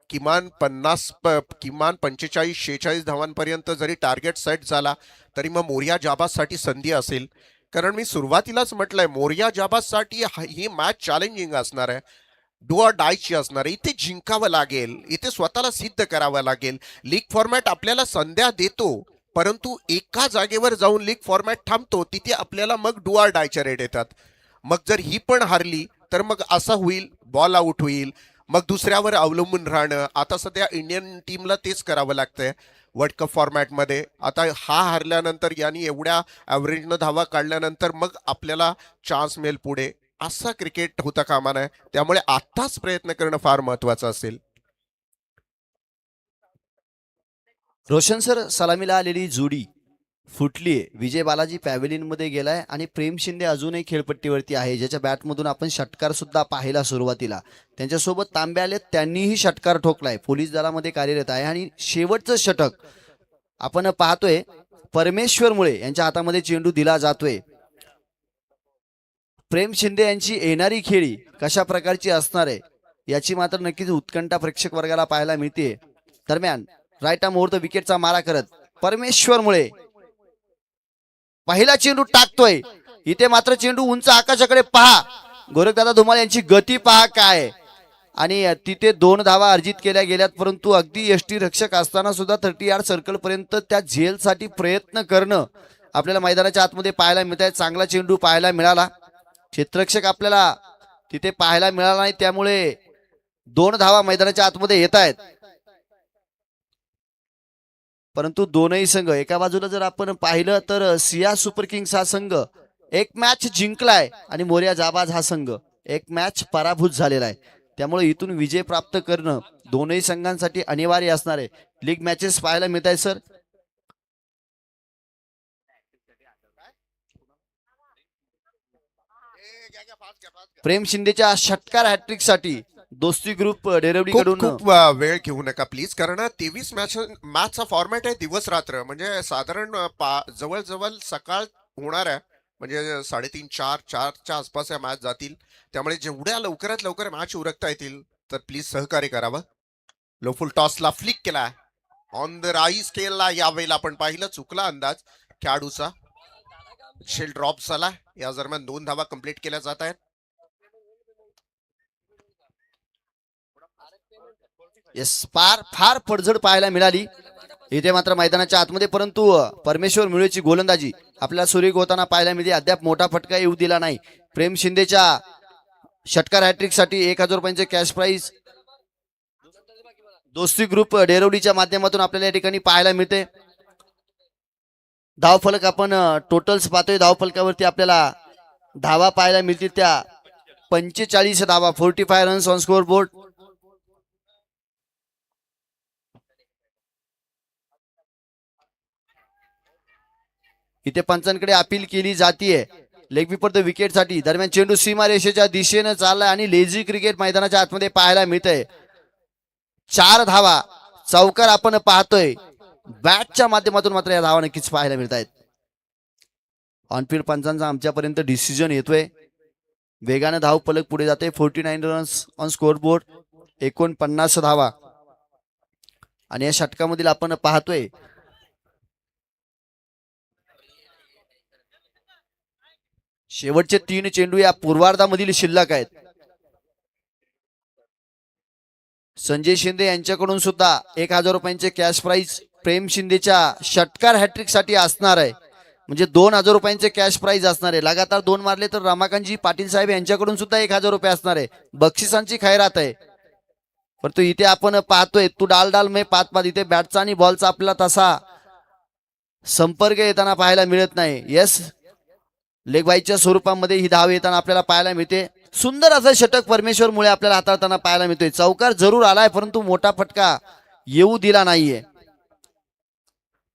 किमान 45-46 धावांपर्यंत जरी टार्गेट सेट झाला तरी मग मोरिया जाबाजसाठी संधी असेल. कारण मी सुरुवातीलाच म्हटलंय मोरिया जाबाजसाठी ही मॅच चॅलेंजिंग असणार आहे, डू ऑर डायची असणार आहे. इथे जिंकावं लागेल, इथे स्वतःला सिद्ध करावं लागेल. लीग फॉर्मॅट आपल्याला संध्या देतो, परंतु एका जागेवर जाऊन लीग फॉर्मॅट थांबतो तिथे आपल्याला मग डू ऑर डायच्या रेट येतात. मग जर ही पण हारली तर मग असं होईल, बॉल आउट होईल, मग दुसऱ्यावर अवलंबून राहणं. आता सध्या इंडियन टीमला तेच करावं लागतंय वर्ल्ड कप फॉर्मॅटमध्ये. आता हा हारल्यानंतर यांनी एवढ्या ॲव्हरेजनं धावा काढल्यानंतर मग आपल्याला चान्स मिळेल पुढे. असा क्रिकेट होता कामा नये, त्यामुळे आत्ताच प्रयत्न करणं फार महत्वाचं असेल. रोशन सर, सलामीला आलेली जोडी फुटलीये. विजय बालाजी पॅव्हेलियन मध्ये गेलाय आणि प्रेम शिंदे अजूनही खेळपट्टीवरती आहे, ज्याच्या बॅटमधून आपण षटकार सुद्धा पाहिला सुरुवातीला. त्यांच्यासोबत तांबे आले, त्यांनीही षटकार ठोकलाय. पोलीस दलामध्ये कार्यरत आहे आणि शेवटचं षटक आपण पाहतोय परमेश्वर मुळे यांच्या हातामध्ये चेंडू दिला जातोय. प्रेम शिंदे यांची येणारी खेळी कशा प्रकारची असणार आहे याची मात्र नक्कीच उत्कंठा प्रेक्षक वर्गाला पाहायला मिळते. दरम्यान राईट मुहूर्त विकेटचा मारा करत परमेश्वर मुळे पहिला चेंडू टाकतोय. इथे मात्र चेंडू उंच आकाशाकडे पहा, गोरखदादा धुमाळ यांची गती पहा काय. आणि तिथे 2 धावा अर्जित केल्या गेल्यात, परंतु अगदी यष्टी रक्षक असताना सुद्धा 30 यार्ड सर्कल पर्यंत त्या झेलसाठी प्रयत्न करणं आपल्याला मैदानाच्या आतमध्ये पाहायला मिळत आहे. चांगला चेंडू पाहायला मिळाला, क्षेत्ररक्षक आपल्याला तिथे पाहायला मिळाला नाही, त्यामुळे 2 धावा मैदानाच्या आतमध्ये येत आहेत. परंतु दोनही संघ एका बाजूला जर आपण पाहिलं तर सिया सुपर किंग्स हा संघ एक मॅच जिंकलाय आणि मोरिया जाबाज हा संघ एक मॅच पराभूत झालेला आहे. त्यामुळे इथून विजय प्राप्त करणं दोनही संघांसाठी अनिवार्य असणार आहे. लीग मॅचेस पाहायला मिळत आहे सर. प्रेम शिंदेच्या षटकार हॅट्रिक साठी दोस्ती ग्रुप डेरवली कडून खूप वेळ घेऊ नका प्लीज, कारण 23 मॅचचा फॉर्मॅट आहे दिवस रात्र, म्हणजे साधारण जवळजवळ सकाळ होणार आहे, म्हणजे 3:30-4च्या आसपास या मॅच जातील. त्यामुळे जेवढ्या लवकरात लवकर मॅच उरकता येतील तर प्लीज सहकार्य करावं. लोफुल टॉसला फ्लिक केला, ऑन द राईज केला, यावेळेला आपण पाहिलं चुकला अंदाज खेळाडूचा. शेल ड्रॉप झाला. या दरम्यान 2 धावा कंप्लीट केल्या जात आहेत. येस, फार पडझड पाहायला मिळाली इथे मात्र मैदानाच्या आतमध्ये, परंतु परमेश्वर मुळेची गोलंदाजी आपल्याला सुरेख होताना पाहायला मिळते. अद्याप मोठा फटका येऊ दिला नाही. प्रेम शिंदेच्या षटकार हॅट्रिक साठी 1000 रुपयांचे कॅश प्राइज दोस्ती ग्रुप डेरवलीच्या माध्यमातून आपल्याला या ठिकाणी पाहायला मिळते. धावफलक आपण टोटल्स पाहतोय. धावफलकावरती आपल्याला धावा पाहायला मिळतील, त्या 45 धावा, 45 रन्स ऑन स्कोर बोर्ड. इथे पंचांकडे अपील केली जातीये लेग विपर द विकेट साठी. दरम्यान चेंडू सीमा रेषेच्या दिशेने चाललाय आणि लेझी क्रिकेट मैदानाच्या आतमध्ये पाहायला मिळतंय. 4 धावा चौकार आपण पाहतोय. बॅटच्या माध्यमातून मात्र या धावा नक्कीच पाहायला मिळत आहेत. ऑनफिल्ड पंचांचा आमच्यापर्यंत डिसिजन येतोय. वेगाने धाव फलक पुढे जाते. 49 रन्स ऑन स्कोर बोर्ड, 49 धावा. आणि या षटकामधील आपण पाहतोय शेवटचे 3 चेंडू या पूर्वार्धामधील शिल्लक आहेत. संजय शिंदे यांच्याकडून सुद्धा 1,000 रुपयांचे कॅश प्राइज प्रेम शिंदेच्या षटकार हॅट्रिक साठी असणार आहे. म्हणजे 2,000 रुपयांचे कॅश प्राइज असणार आहे. लगातार 2 मारले तर रमाकांतजी पाटील साहेब यांच्याकडून सुद्धा 1,000 रुपये असणार आहे. बक्षिसांची खैरात आहे. परंतु इथे आपण पाहतोय तू डाल डाल मे पात पात, इथे बॅटचा आणि बॉलचा आपल्याला तसा संपर्क येताना पाहायला मिळत नाही. येस, लेगबाईच्या स्वरूपामध्ये ही धाव येताना आपल्याला पाहायला मिळते. सुंदर असं षटक परमेश्वर मुळे आपल्याला हाताळताना पाहायला मिळतोय. चौकार जरूर आलाय परंतु मोठा फटका येऊ दिला नाहीये.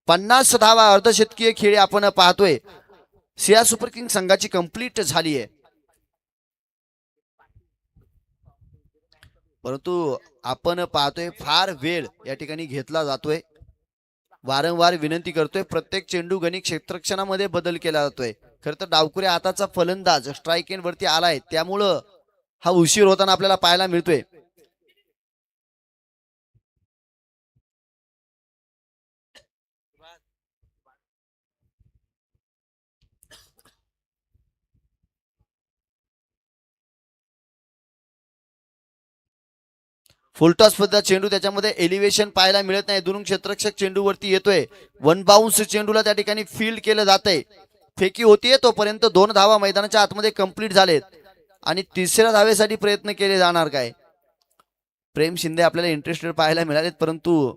50 धावा अर्धशतकीय खेळी आपण पाहतोय. सिया सुपर किंग संघाची कंप्लीट झाली आहे. परंतु आपण पाहतोय फार वेळ या ठिकाणी घेतला जातोय. वारंवार विनंती करतोय, प्रत्येक चेंडू गणित क्षेत्रक्षणामध्ये बदल केला जातोय. खरं तर डावकुरे हाताचा फलंदाज स्ट्राईक एंड वरती आलाय, त्यामुळं हा उशीर होताना आपल्याला पाहायला मिळतोय. फुलटॉस पद्धत चेंडू, त्याच्यामध्ये एलिव्हेशन पाहायला मिळत नाही. दुरून क्षेत्ररक्षक चेंडू वरती येतोय. वन बाउन्स चेंडूला त्या ठिकाणी फील्ड केलं जातंय. फेकी होतीये तोपर्यंत 2 धावा मैदानाच्या आतमध्ये कंप्लीट झालेत आणि तिसऱ्या धावेसाठी प्रयत्न केले जाणार काय. प्रेम शिंदे आपल्याला इंटरेस्टेड पाहायला मिळालेत, परंतु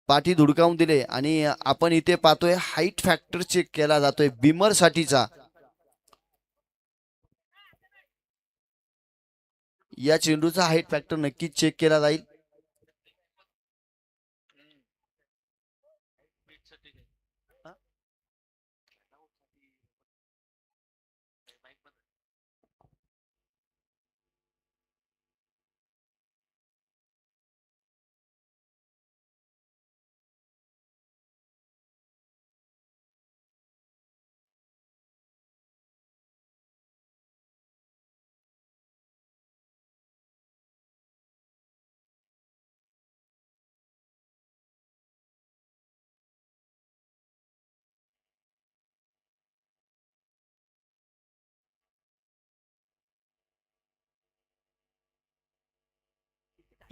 पाठी धुडकावून दिले. आणि आपण इथे पाहतोय हाईट फॅक्टर चेक केला जातोय बिमर साठीचा. या चेंडूचा हाईट फॅक्टर नक्कीच चेक केला जाईल.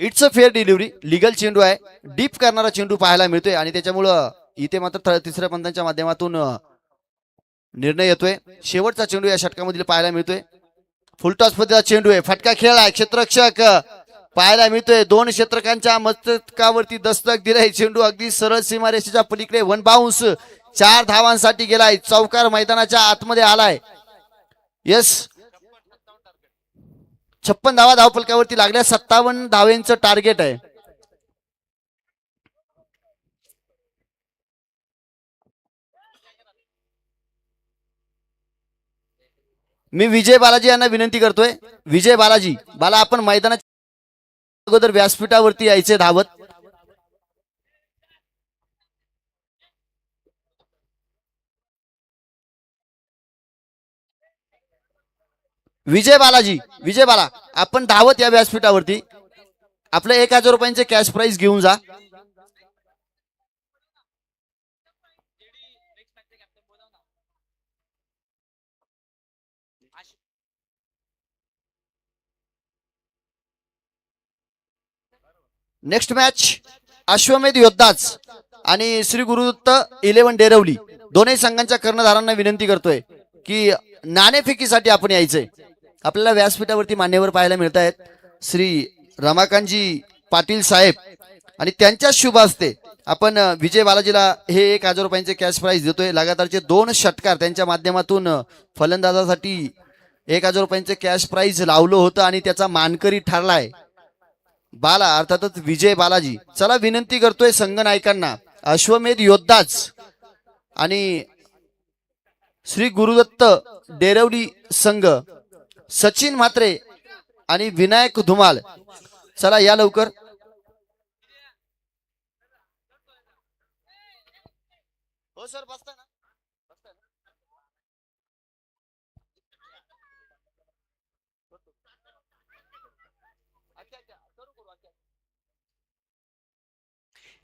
It's a fair delivery. Legal चेंडू आहे. डीप करणारा चेंडू पाहायला मिळतोय आणि त्याच्यामुळं इथे मात्र तिसऱ्या पंतांच्या माध्यमातून निर्णय येतोय. शेवटचा चेंडू या षटकामध्ये पाहायला मिळतोय. फुलटॉस पद्धतीचा चेंडू आहे. फटका खेळलाय. क्षेत्ररक्षक पाहायला मिळतोय. 2 क्षेत्रकांच्या मस्तकावरती दस्तक दिलाय. चेंडू अगदी सरळ सीमारेषेच्या पलीकडे वन बाउन्स 4 धावांसाठी गेलाय. चौकार मैदानाच्या आतमध्ये आलाय. येस, 56 धावा धावफलकावरती लागल्या. 57 धावेंचं टार्गेट आहे. मी विजय बालाजी यांना विनंती करतोय. विजय बालाजी, बाला आपण मैदानाच्या अगोदर व्यासपीठावरती यायचे धावत. विजय बालाजी, विजय बाला आपण धावत या व्यासपीठावरती. आपलं 1,000 रुपयांचे कॅश प्राइज घेऊन जा. नेक्स्ट मॅच अश्वमेध योद्धाच आणि श्री गुरुदत्त 11 डेरवली दोन्ही संघांच्या कर्णधारांना विनंती करतोय की नाणेफेकीसाठी आपण यायचंय. आपल्याला व्यासपीठावरती मान्यवर पाहायला मिळत आहेत श्री रमाकांतजी पाटील साहेब आणि त्यांच्या शुभ हस्ते आपण विजय बालाजीला हे 1,000 रुपयांचे कॅश प्राइज देतोय. लगातारचे 2 षटकार त्यांच्या माध्यमातून फलंदाजासाठी 1,000 रुपयांचे कॅश प्राइज लावलं होतं आणि त्याचा मानकरी ठरलाय बाला, अर्थातच विजय बालाजी. चला विनंती करतोय संघ नायकांना, अश्वमेध योद्धाच आणि श्री गुरुदत्त डेरवली संघ, सचिन म्हात्रे आणि विनायक धुमाल, चला या लवकर. हो सर, बसता ना.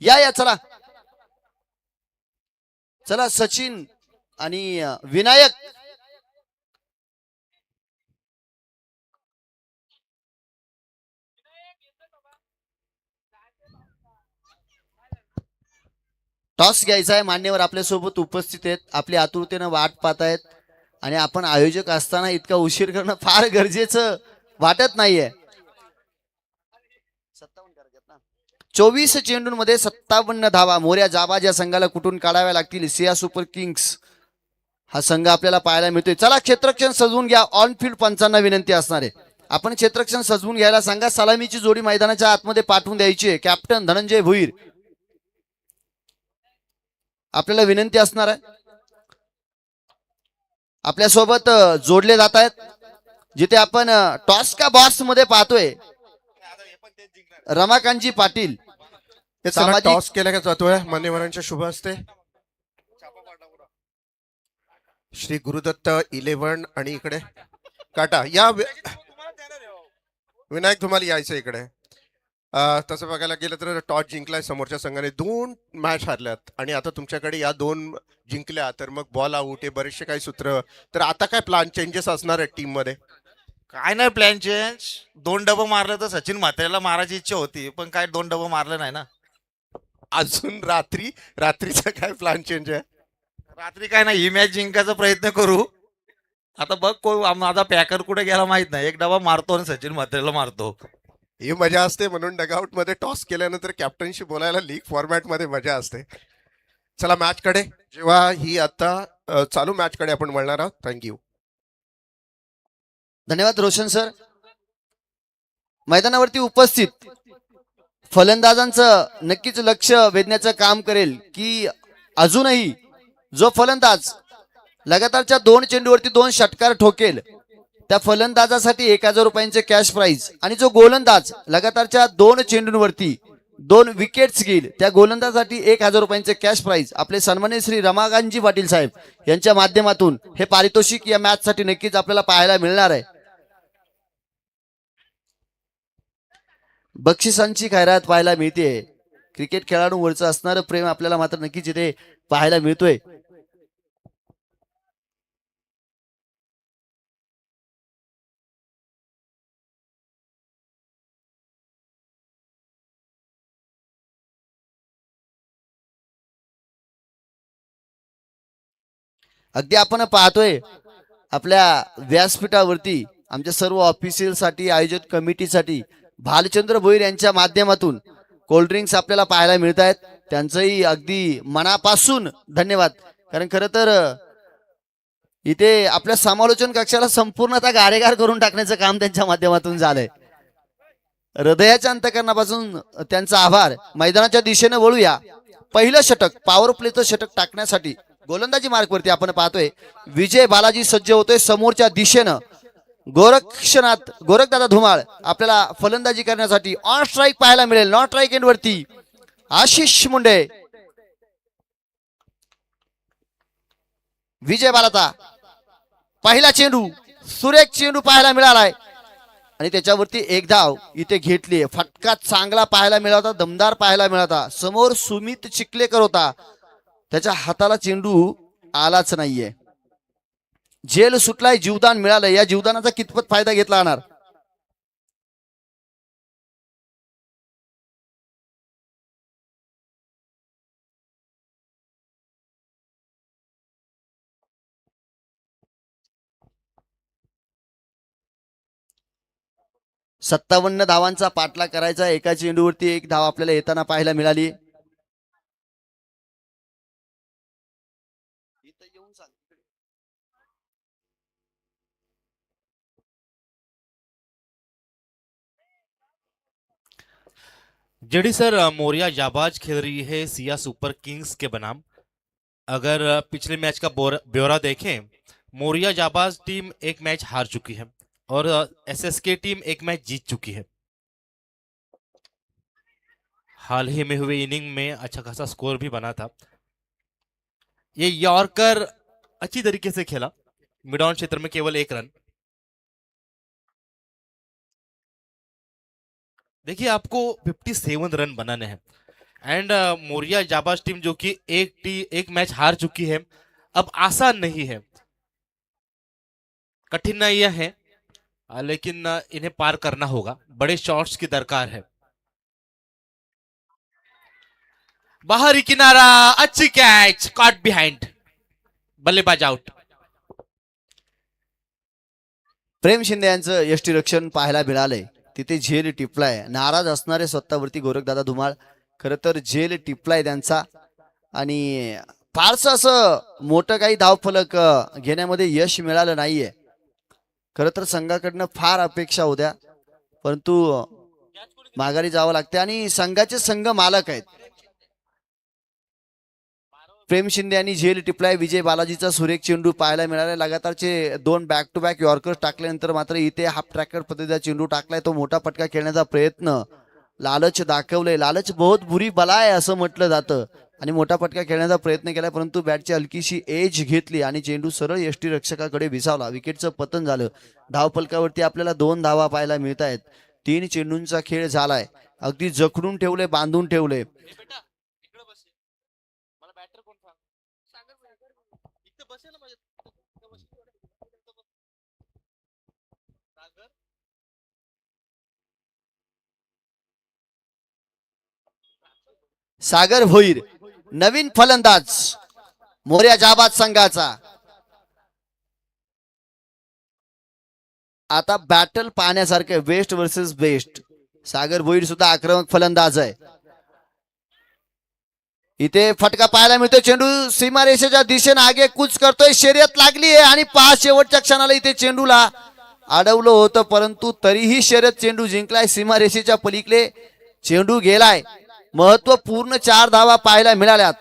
या चला चला, सचिन आणि विनायक टॉस घ्यायचा आहे. मान्यवर आपल्यासोबत उपस्थित आहेत, आपली आतुरतेनं वाट पाहतायत आणि आपण आयोजक असताना इतका उशीर करणं फार गरजेचं वाटत नाहीये. 24 चेंडूंमध्ये 57 धावा. मोऱ्या जाबाज या संघाला कुठून काढाव्या लागतील. सिया सुपर किंग्स हा संघ आपल्याला पाहायला मिळतोय. चला क्षेत्ररक्षण सजवून घ्या. ऑन फील्ड पंचांना विनंती असणार आहे, आपण क्षेत्ररक्षण सजवून घ्यायला सांगा. सलामीची जोडी मैदानाच्या आतमध्ये पाठवून द्यायची आहे. कॅप्टन धनंजय भुईर आपल्याला विनंती असणार आहे. आपल्यासोबत जोडले जात आहेत, जिथे आपण टॉस का बॉक्स मध्ये पाहतोय रमाकांतजी पाटील सामाजिक- टॉस केला का जातोय मान्यवरांच्या शुभ हस्ते. श्री गुरुदत्त 11 आणि इकडे काटा या विनायक तुम्हाला यायचं इकडे. तसं बघायला गेलं तर टॉस जिंकलाय समोरच्या संघाने, 2 मॅच हारल्यात आणि आता तुमच्याकडे या 2 जिंकल्या तर मग बॉल आउट हे बरेचसे काही सूत्र. तर आता काय प्लॅन चेंजेस असणार आहेत टीम मध्ये? काय नाही प्लॅन चेंज. 2 डबं मारलं तर सचिन म्हात्रेला मारायची इच्छा होती, पण काय 2 डबं मारलं नाही ना. अजून रात्रीचा काय प्लॅन चेंज आहे? रात्री काय नाही, ही मॅच जिंकायचा प्रयत्न करू. आता बघ माझा पॅकर कुठे गेला माहित नाही. 1 डबा मारतो आणि सचिन म्हात्रेला मारतो. ही मजा असते म्हणून डगआउट मध्ये टॉस केल्यानंतर कॅप्टनशी बोलायला लीग फॉर्मॅट मध्ये मजा असते. चला मॅच कडे, जेव्हा ही आता चालू मॅच कडे आपण वळणार आहोत. थँक्यू. धन्यवाद रोशन सर. मैदानावरती उपस्थित फलंदाजांचं नक्कीच लक्ष वेधण्याचं काम करेल की अजूनही जो फलंदाज लगातारच्या 2 चेंडूवरती 2 षटकार ठोकेल त्या फलंदाजासाठी 1000 रुपयांचे कॅश प्राइज, आणि जो गोलंदाज लगातारच्या 2 चेंडूंवरती 2 विकेट्स घेईल त्या गोलंदाजासाठी 1000 रुपयांचे कॅश प्राइज आपले सन्माननीय श्री रमाकांतजी पाटील साहेब यांच्या माध्यमातून हे पारितोषिक या मॅच साठी नक्कीच आपल्याला पाहायला मिळणार आहे. बक्षिसांची खैरात पाहायला मिळते. क्रिकेट खेळाडूंवरचं असणारं प्रेम आपल्याला मात्र नक्कीच इथे पाहायला मिळतोय. अगदी आपण पाहतोय आपल्या व्यासपीठावरती आमच्या सर्व ऑफिशियल साठी आयोजक कमिटीसाठी भालचंद्र भोईर यांच्या माध्यमातून कोल्ड्रिंक्स आपल्याला पाहायला मिळत आहेत. त्यांचंही अगदी मनापासून धन्यवाद. कारण खरं तर इथे आपल्या समालोचन कक्षाला संपूर्णतः गारेगार करून टाकण्याचं काम त्यांच्या माध्यमातून झालंय. हृदयाच्या अंतकरणापासून त्यांचा आभार. मैदानाच्या दिशेने वळूया. पहिलं षटक पॉवर प्लेचं षटक टाकण्यासाठी गोलंदाजी मार्कवरती आपण पाहतोय विजय बालाजी सज्ज होतोय समोरच्या दिशेनं. गोरखदादा धुमाळ आपल्याला फलंदाजी करण्यासाठी ऑन स्ट्राईक पाहायला मिळेल. नॉन स्ट्राईक एंड वरती आशिष मुंडे. विजय बालाता पहिला चेंडू, सुरेख चेंडू पाहायला मिळालाय आणि त्याच्यावरती 1 धाव इथे घेतली. फटका चांगला पाहायला मिळाला होता, दमदार पाहायला मिळाला. समोर सुमित चिखलेकर होता, त्याच्या हाताला चेंडू आलाच नाहीये. जेल सुटलाय, जीवदान मिळालं. या जीवदानाचा कितपत फायदा घेतला जाणार? सत्तावन्न धावांचा पाठलाग करायचा. एका चेंडूवरती 1 धाव आपल्याला येताना पाहायला मिळाली. जेडी सर, मोरिया जाबाज खेल रही है सिया सुपर किंग्स के बनाम। अगर पिछले मैच का ब्यौरा देखें, मोरिया जाबाज टीम 1 मैच हार चुकी है और एसएसके टीम 1 मैच जीत चुकी है। हाल ही में हुए इनिंग में अच्छा खासा स्कोर भी बना था। ये यॉर्कर अच्छी तरीके से खेला, मिड ऑन क्षेत्र में केवल 1 रन। देखिए, आपको 57 रन बनाने हैं एंड मोरिया जाबाज टीम जो कि एक मैच हार चुकी है, अब आसान नहीं है, कठिनाइयां हैं, लेकिन इन्हें पार करना होगा। बड़े शॉट्स की दरकार है। बाहरी किनारा, अच्छी कैच, कॉट बिहाइंड, बल्लेबाज आउट. प्रेम शिंदे यांचं यष्टीरक्षण पाहायला मिळालंय. तिथे झेल टिपलाय. नाराज असणारे स्वतःवरती गोरखदादा धुमाळ. खरं तर झेल टिपलाय त्यांचा आणि फारसं असं मोठं काही धावफलक घेण्यामध्ये यश मिळालं नाहीये. खरं तर संघाकडनं फार अपेक्षा होत्या, परंतु माघारी जावं लागते आणि संघाचे संघ मालक आहेत. प्रेम शिंदे यांनी झेल टिपलाय. विजय बालाजीचा सुरेख चेंडू पाहायला मिळाला. लगातारचे 2 बॅक टू बॅक यॉर्कर्स टाकल्यानंतर मात्र इथे हाफ ट्रॅकर पद्धतीचा चेंडू टाकलाय. तो मोठा फटका खेळण्याचा प्रयत्न, लालच दाखवले. लालच बहुत बुरी बला आहे असं म्हटलं जातं आणि मोठा फटका खेळण्याचा प्रयत्न केला, परंतु बॅटची हलकीशी एज घेतली आणि चेंडू सरळ यष्टीरक्षकाकडे विसावला. विकेटचं पतन झालं. धावफलकावरती आपल्याला 2 धावा पाहायला मिळत आहेत. 3 चेंडूंचा खेळ झालाय. अगदी जखडून ठेवले, बांधून ठेवले. सागर भोईर नवीन फलंदाज मोर्या जाबाद संघाचा. आता बॅटल पाहण्यासारखं, वेस्ट वर्सेस बेस्ट. सागर भोईर सुद्धा आक्रमक फलंदाज आहे. इथे फटका पाहायला मिळतोय. चेंडू सीमारेषेच्या दिशेने आगे कूच करतोय. शर्यत लागली आहे आणि 5 शेवटच्या क्षणाला इथे चेंडूला अडवलं होतं, परंतु तरीही शर्यत चेंडू जिंकलाय. सीमारेषेच्या पलीकडे चेंडू गेलाय. महत्वपूर्ण 4 धावा पाहायला मिळाल्यात.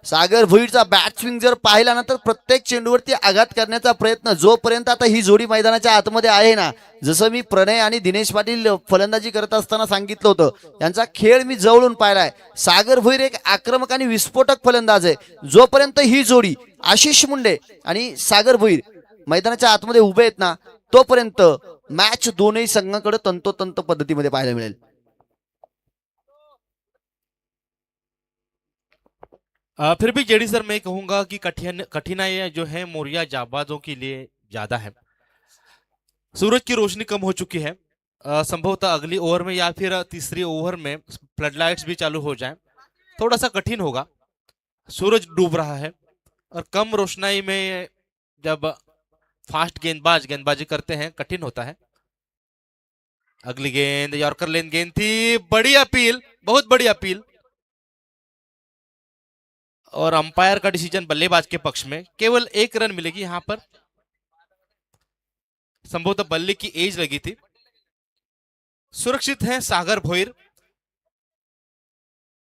सागर भुईरचा बॅट स्विंग जर पाहिला ना तर प्रत्येक चेंडूवरती आघात करण्याचा प्रयत्न, जोपर्यंत आता ही जोडी मैदानाच्या आतमध्ये आहे ना, जसं मी प्रणय आणि दिनेश पाटील फलंदाजी करत असताना सांगितलं होतं, यांचा खेळ मी जवळून पाहिलाय. सागर भुईर एक आक्रमक आणि विस्फोटक फलंदाज आहे. जोपर्यंत ही जोडी आशिष मुंडे आणि सागर भुईर मैदानाच्या आतमध्ये उभे आहेत ना, तोपर्यंत मॅच दोनही संघाकडे तंतोतंत पद्धतीमध्ये पाहायला मिळेल. फिर भी जेडी सर मैं कहूंगा कि कठिनाइयां जो है मोरिया जाबाजों के लिए ज्यादा है. सूरज की रोशनी कम हो चुकी है. संभवतः अगली ओवर में या फिर तीसरी ओवर में फ्लडलाइट्स भी चालू हो जाए, थोड़ा सा कठिन होगा. सूरज डूब रहा है और कम रोशनाई में जब फास्ट गेंदबाजी करते हैं कठिन होता है. अगली गेंद यॉर्कर लेन गेंद थी. बड़ी अपील, बहुत बड़ी अपील और अंपायर का डिसीजन बल्लेबाज के पक्ष में. केवल 1 रन मिलेगी यहां पर. संभवतः बल्ले की एज लगी थी. सुरक्षित है सागर भोईर.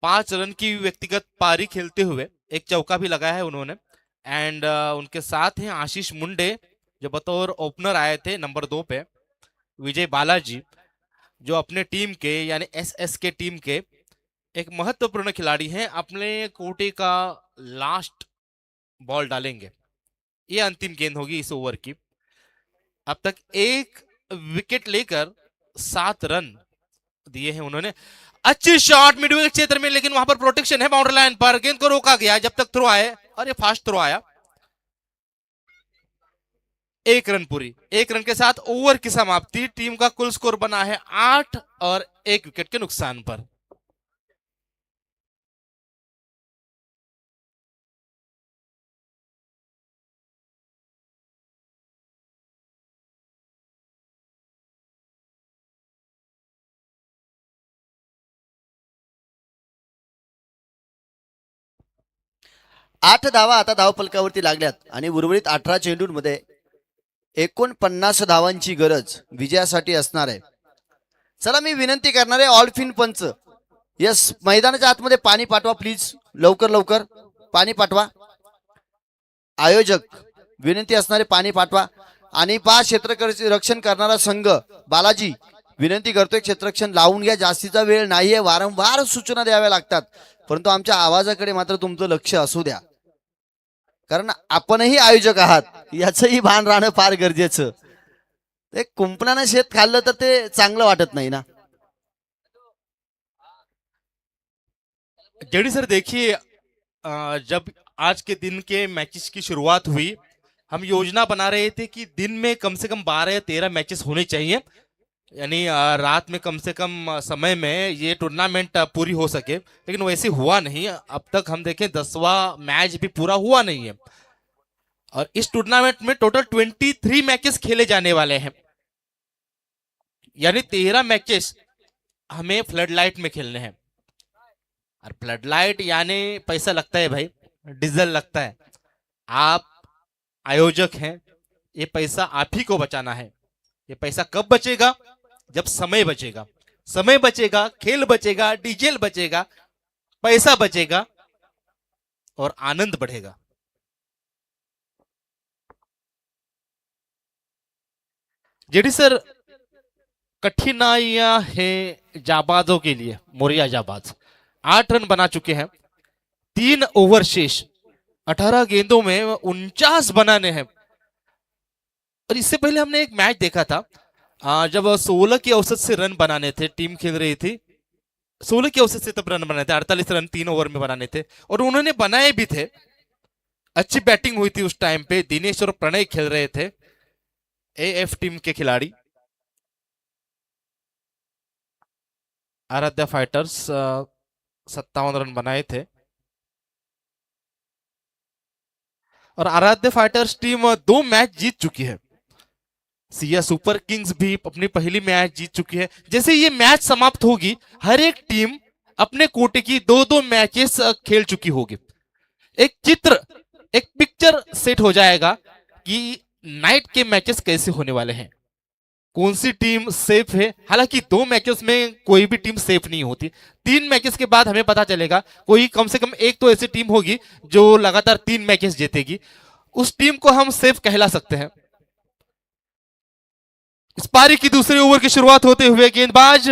5 रन की व्यक्तिगत पारी खेलते हुए एक चौका भी लगाया है उन्होंने. एंड उनके साथ हैं आशीष मुंडे जो बतौर ओपनर आए थे नंबर 2 पे. विजय बालाजी जो अपने टीम के यानी एसएस के टीम के एक महत्वपूर्ण खिलाड़ी हैं. अपने कोटे का लास्ट बॉल डालेंगे. ये अंतिम गेंद होगी इस ओवर की. अब तक 1 विकेट लेकर 7 रन दिए हैं उन्होंने. अच्छी शॉट मिड विकेट क्षेत्र में, लेकिन वहां पर प्रोटेक्शन है बाउंड्री लाइन पर. गेंद को रोका गया जब तक थ्रो आए और ये फास्ट थ्रो आया. 1 रन पूरी. 1 रन के साथ ओवर की समाप्ति. टीम का कुल स्कोर बना है 8 और 1 विकेट के नुकसान पर. आठ धावा आता धावफलकावरती लागल्यात आणि उर्वरित 18 चेंडूंमध्ये 49 धावांची गरज विजयासाठी असणार आहे. चला मी विनंती करणार आहे ऑलफिन पंच, यस मैदानाच्या आतमध्ये पाणी पाठवा प्लीज, लवकर लवकर पाणी पाठवा. आयोजक विनंती असणारे पाणी पाठवा. आणि 5 क्षेत्ररक्षण रक्षण करणारा संघ बालाजी विनंती करतोय क्षेत्ररक्षण लावून घ्या. जास्तीचा वेळ नाहीये. वारंवार सूचना द्याव्या लागतात, परंतु आमच्या आवाजाकडे मात्र तुमचं लक्ष असू द्या, कारण आपणही आयोजक आहात याचंही भान राहणं फार गरजेचं. ते कुंपणानं शेत खाल्लं तर ते चांगलं वाटत नाही ना. जेडी सर देखिए, जब आज के दिन के मैचेस की शुरुआत हुई, हम योजना बना रहे थे कि दिन में कम से कम 12 या 13 मैचेस होने चाहिए. यानी रात में कम से कम समय में ये टूर्नामेंट पूरी हो सके, लेकिन वैसे हुआ नहीं। अब तक हम देखें 10वां मैच भी पूरा हुआ नहीं है। और इस टूर्नामेंट में टोटल 23 मैचेस खेले जाने वाले हैं, यानी 13 मैचेस हमें फ्लड लाइट में खेलने हैं। और फ्लड लाइट यानी पैसा लगता है भाई, डीजल लगता है। आप आयोजक हैं, ये पैसा आप ही को बचाना है। ये पैसा कब बचेगा? जब समय बचेगा। समय बचेगा, खेल बचेगा, डीजल बचेगा, पैसा बचेगा और आनंद बढ़ेगा। जेडी सर, कठिनाइयां हैं जाबाजों के लिए। मोरिया जाबाज 8 रन बना चुके हैं, 3 ओवर शेष, 18 गेंदों में 49 बनाने हैं। और इससे पहले हमने एक मैच देखा था, जब 16 के औसत से रन बनाने थे, टीम खेल रही थी 16 के औसत से तब रन बनाए थे, 48 रन 3 ओवर में बनाने थे, और उन्होंने बनाए भी थे। अच्छी बैटिंग हुई थी उस टाइम पे, दिनेश और प्रणय खेल रहे थे, एएफ टीम के खिलाड़ी। आराध्या फाइटर्स 57 रन बनाए थे। और आराध्य फाइटर्स टीम 2 मैच जीत चुकी है। सिया सुपर किंग्स भी अपनी पहली मैच जीत चुकी है। जैसे ये मैच समाप्त होगी, हर एक टीम अपने कोटे की 2-2 मैचेस खेल चुकी होगी। एक चित्र, एक पिक्चर सेट हो जाएगा कि नाइट के मैचेस कैसे होने वाले हैं, कौन सी टीम सेफ है। हालांकि 2 मैचेस में कोई भी टीम सेफ नहीं होती। 3 मैचेस के बाद हमें पता चलेगा, कोई कम से कम एक तो ऐसी टीम होगी जो लगातार 3 मैचेस जीतेगी, उस टीम को हम सेफ कहला सकते हैं। इस पारी की दूसरे ओवर की शुरुआत होते हुए गेंदबाज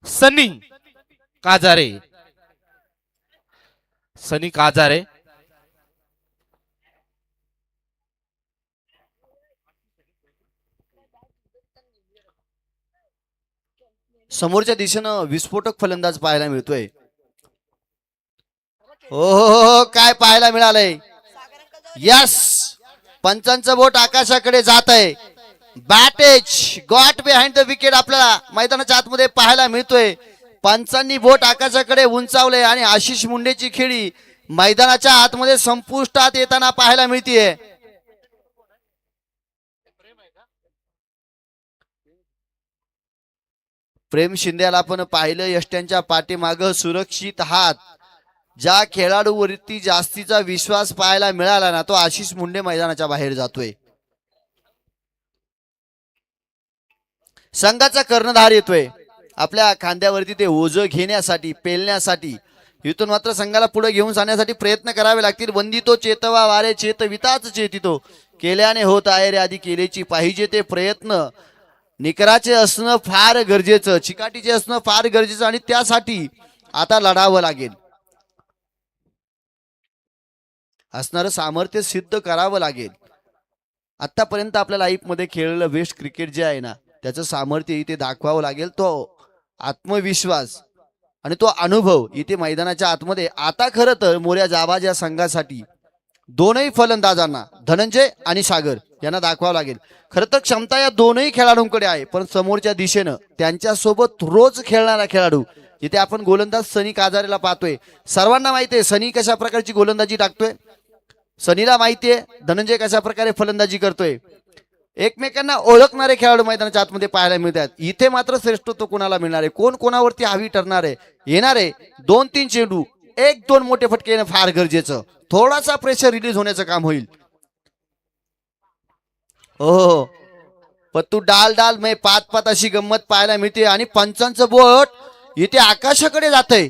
सनी काजारे, सनी काजारे समोरच्या दिशेनं विस्फोटक फलंदाज पाहायला मिळतोय. हो, काय पाहायला मिळालंय. यस, पंचांचं बोट आकाशाकडे जात आहे. बॅटेज गॉट बिहाइंड द विकेट आपल्याला मैदानाच्या आतमध्ये पाहायला मिळतोय. पंचांनी बोट आकाशाकडे उंचावले आणि आशिष मुंडेची खेळी मैदानाच्या आतमध्ये संपुष्टात येताना पाहायला मिळतीये. प्रेम शिंदेला आपण पाहिलं, यष्ट्यांच्या पाठीमाग सुरक्षित हात. ज्या खेळाडूवरती जास्तीचा विश्वास पाहायला मिळाला ना, तो आशिष मुंडे मैदानाच्या बाहेर जातोय. संघाचा कर्णधार येतोय आपल्या खांद्यावरती ते ओझं घेण्यासाठी, पेलण्यासाठी. इथून मात्र संघाला पुढे घेऊन जाण्यासाठी प्रयत्न करावे लागतील. वंदितो चेतवा वारे चेतविताच चेतितो, केल्याने होत आहे रे आधी केलेची पाहिजे ते प्रयत्न. निकराचे असणं फार गरजेचं, चिकाटीचे असणं फार गरजेचं, आणि त्यासाठी आता लढावं लागेल. असणारं सामर्थ्य सिद्ध करावं लागेल. आतापर्यंत आपल्या लाईफ मध्ये खेळलेलं बेस्ट क्रिकेट जे आहे ना, त्याचं सामर्थ्य इथे दाखवावं लागेल. तो आत्मविश्वास आणि तो अनुभव इथे मैदानाच्या आतमध्ये आता खरं तर मोऱ्या जाबाज या संघासाठी दोनही फलंदाजांना, धनंजय आणि सागर यांना दाखवावं लागेल. खरं तर क्षमता या दोनही खेळाडूंकडे आहे, पण समोरच्या दिशेनं त्यांच्यासोबत रोज खेळणारा खेळाडू जिथे आपण गोलंदाज सनी काजारेला पाहतोय. सर्वांना माहिती आहे सनी कशा प्रकारची गोलंदाजी टाकतोय, सनीला माहितीये धनंजय कशा प्रकारे फलंदाजी करतोय. एकमेकांना ओळखणारे खेळाडू मैदानाच्या आतमध्ये पाहायला मिळतात. इथे मात्र श्रेष्ठत्व कोणाला मिळणार आहे, कोण कोणावरती हावी ठरणार आहे. येणारे 2-3 चेंडू, 1-2 मोठे फटके येणं फार गरजेचं. थोडासा प्रेशर रिलीज होण्याचं काम होईल. हो, पत्तू डाल डाल मै पात पात अशी गंमत पाहायला मिळते. आणि पंचांचं बोट इथे आकाशाकडे जातंय.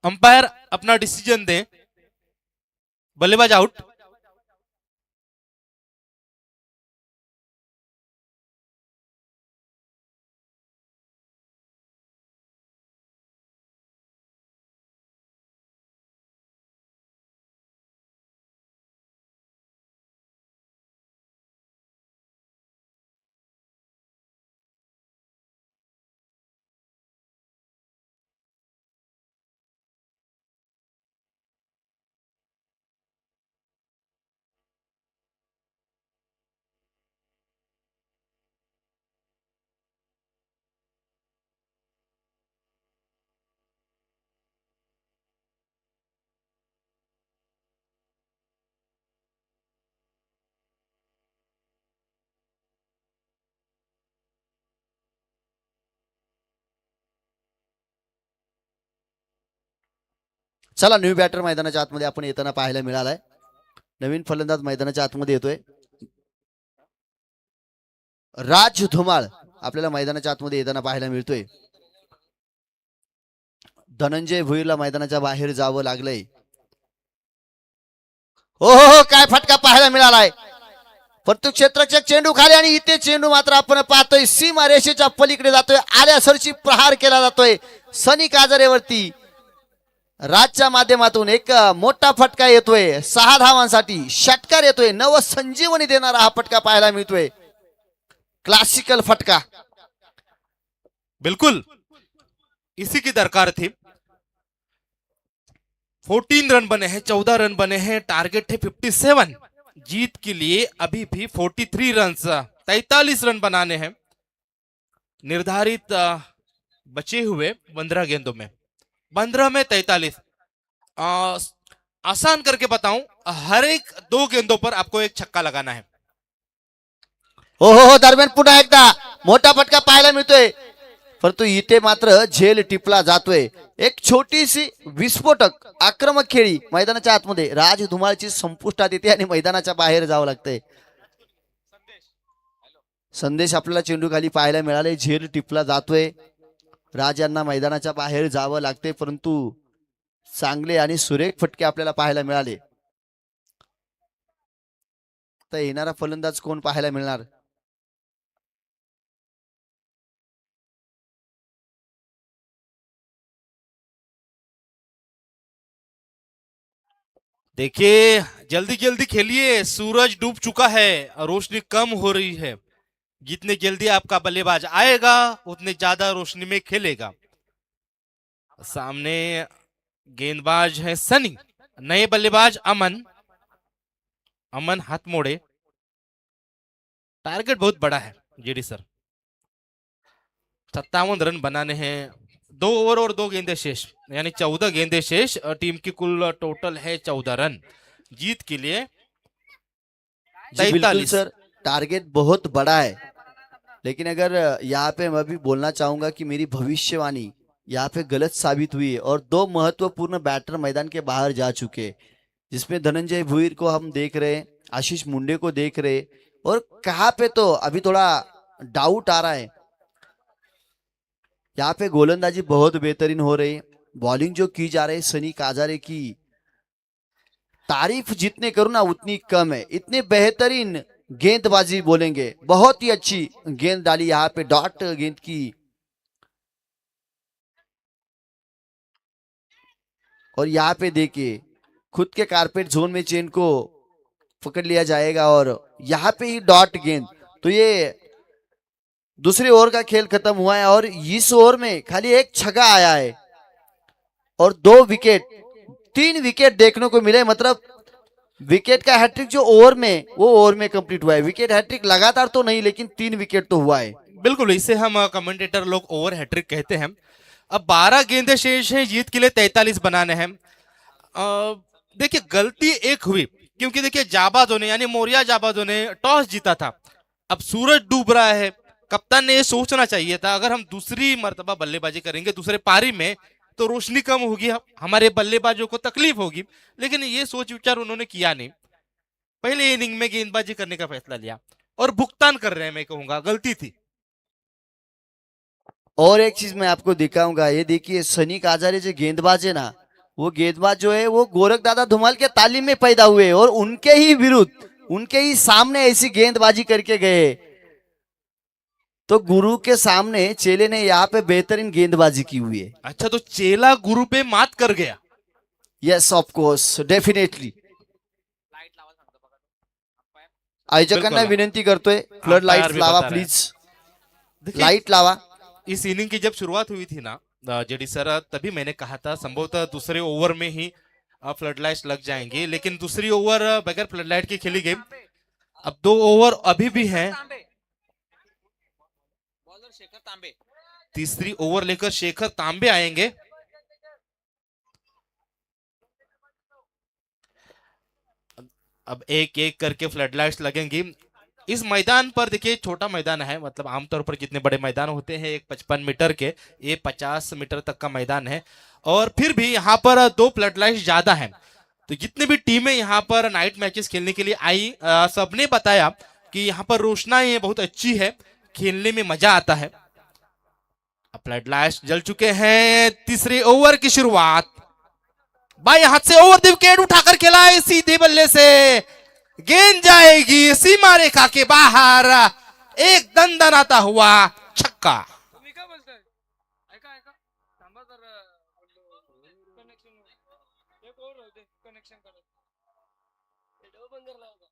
अंपायर अपना डिसीजन दे। बल्लेबाज आउट। चला न्यू बॅटर मैदानाच्या आतमध्ये आपण येताना पाहायला मिळालाय. नवीन फलंदाज मैदानाच्या आतमध्ये येतोय. राज धुमाळ आपल्याला मैदानाच्या आतमध्ये येताना पाहायला मिळतोय. धनंजय भुईरला मैदानाच्या बाहेर जावं लागलंय. हो हो हो, काय फटका पाहायला मिळालाय. परंतु क्षेत्ररक्षक चेंडू खाली आणि इथे चेंडू मात्र आपण पाहतोय सीमा रेषेच्या पलीकडे जातोय. आल्या सरची प्रहार केला जातोय सनी काजरेवरती. राजच्या माध्यमातून एक मोठा फटका येतोय 6 धावांसाठी. षटकार येतोय, नव संजीवनी देणारा हा फटका पाहायला मिळतोय. क्लासिकल फटका. बिल्कुल इसी की दरकार थी. 14 रन बने हैं, 14 रन बने हैं, टारगेट है 57. जीत के लिए अभी भी 43 रन 43 रन बनाने हैं. निर्धारित बचे हुए 15 गेंदों में 15 में 43. आसान करके बताऊं, हर एक 2 गेंदों पर आपको एक छक्का लगाना है. हो हो हो, दरम्यान पुन्हा एकदा मोठा फटका पाहायला मिळतोय. परंतु इथे मात्र झेल टिपला जातोय. एक छोटीशी विस्फोटक आक्रमक खेळी मैदानाच्या आतमध्ये राज धुमाळची संपुष्टात येते आणि मैदानाच्या बाहेर जावं लागतंय. संदेश आपल्याला चेंडू खाली पाहायला मिळाले. झेल टिपला जातोय. राज यांना मैदानाच्या बाहेर जावं लागते, परंतु चांगले आणि सुरेख फटके आपल्याला पाहायला मिळाले. तर येणारा फलंदाज कोण पाहायला मिळणार. देखिए जल्दी जल्दी खेलिए, सूरज डूब चुका है, रोशनी कम हो रही है. जितने जल्दी आपका बल्लेबाज आएगा उतने ज्यादा रोशनी में खेलेगा. सामने गेंदबाज है सनी, नए बल्लेबाज अमन. अमन हाथ मोड़े. टारगेट बहुत बड़ा है जेडी सर. 57 रन बनाने हैं. 2 ओवर और 2 गेंदे शेष, यानी 14 गेंदे शेष. टीम की कुल टोटल है 14 रन. जीत के लिए जी बिल्कुल 43. सर, टारगेट बहुत बड़ा है. लेकिन अगर यहाँ पे मैं भी बोलना चाहूंगा कि मेरी भविष्यवाणी यहाँ पे गलत साबित हुई है और 2 महत्वपूर्ण बैटर मैदान के बाहर जा चुके हैं, जिसमें धनंजय भुईर को हम देख रहे हैं, आशीष मुंडे को देख रहे हैं, और कहाँ पे तो अभी थोड़ा डाउट आ रहा है. यहाँ पे गोलंदाजी बहुत बेहतरीन हो रही है. बॉलिंग जो की जा रही है सनी काजारे की, तारीफ जितने करूँ ना उतनी कम है. इतने बेहतरीन गेंदबाजी बोलेंगे. बहुत ही अच्छी गेंद डाली यहाँ पे, डॉट गेंद की. और यहाँ पे देखिए खुद के कारपेट जोन में चेन को पकड़ लिया जाएगा और यहाँ पे ही डॉट गेंद. तो ये दूसरे ओवर का खेल खत्म हुआ है और इस ओवर में खाली एक छक्का आया है और 2 विकेट, 3 विकेट देखने को मिले. मतलब विकेट का हैट्रिक जो ओवर में, वो ओवर में कंप्लीट हुआ है. विकेट हैट्रिक लगातार तो नहीं, लेकिन 3 विकेट तो हुआ है. बिल्कुल, इसे हम कमेंटेटर लोग ओवर हैट्रिक कहते हैं. अब 12 गेंदे शेष हैं, जीत के लिए 43 बनाने हैं. देखिए गलती एक हुई, क्योंकि देखिए जाबाजों ने, यानी मोरिया जाबाजों ने टॉस जीता था. अब सूरज डूब रहा है, कप्तान ने ये सोचना चाहिए था अगर हम दूसरी मर्तबा बल्लेबाजी करेंगे दूसरे पारी में तो रोशनी कम होगी, हमारे बल्लेबाजों को तकलीफ होगी. लेकिन ये सोच विचार उन्होंने किया नहीं. पहले इनिंग में गेंदबाजी करने का फैसला लिया और भुगतान कर रहे हैं. मैं कहूंगा गलती थी. और एक चीज मैं आपको दिखाऊंगा. ये देखिए सनी काजारे जो गेंदबाज है ना, वो गेंदबाज जो है वो गोरख दादा धुमाल के तालीम में पैदा हुए और उनके ही विरुद्ध, उनके ही सामने ऐसी गेंदबाजी करके गए. तो गुरु के सामने चेले ने यहाँ पे बेहतरीन गेंदबाजी की हुई है. अच्छा, तो चेला गुरु पे मात कर गया. Yes of course, definitely. आयोजकांना बिल्कुल. विनंती करतोय फ्लड लाईट भी लावा बता रहे हैं. प्लीज. देखिए, लाइट लावा. इस इनिंग की जब शुरुआत हुई थी ना जेडी सर, तभी मैंने कहा था संभवतः दूसरे ओवर में ही फ्लड लाइट्स लग जाएंगे, लेकिन दूसरी ओवर बगैर फ्लड लाइट की खेली गई. अब 2 ओवर अभी भी हैं. तीसरी ओवर लेकर शेखर तांबे आएंगे. अब एक एक करके फ्लड लाइट्स लगेंगी. इस मैदान पर देखिए छोटा मैदान है, मतलब आमतौर पर जितने बड़े मैदान होते हैं एक 55 मीटर के, ये 50 मीटर तक का मैदान है। और फिर भी यहाँ पर 2 फ्लड लाइट्स ज्यादा है। तो जितनी भी टीमें यहाँ पर नाइट मैचेस खेलने के लिए आई, सबने बताया कि यहाँ पर रोशनाई बहुत अच्छी है, खेलने में मजा आता है। फ्लड लाइट्स जल चुके हैं। तीसरे ओवर की शुरुआत, बाएं हाथ से ओवर द विकेट उठाकर खेला है सीधे बल्ले से, गेंद जाएगी सीमा रेखा के बाहर, एक दंदनाता हुआ छक्का। तुम्ही काय बोलताय? ऐका ऐका थांबा जरा कनेक्शन एक ओव्हर होते कनेक्शन करत व्हिडिओ बंद करला होता.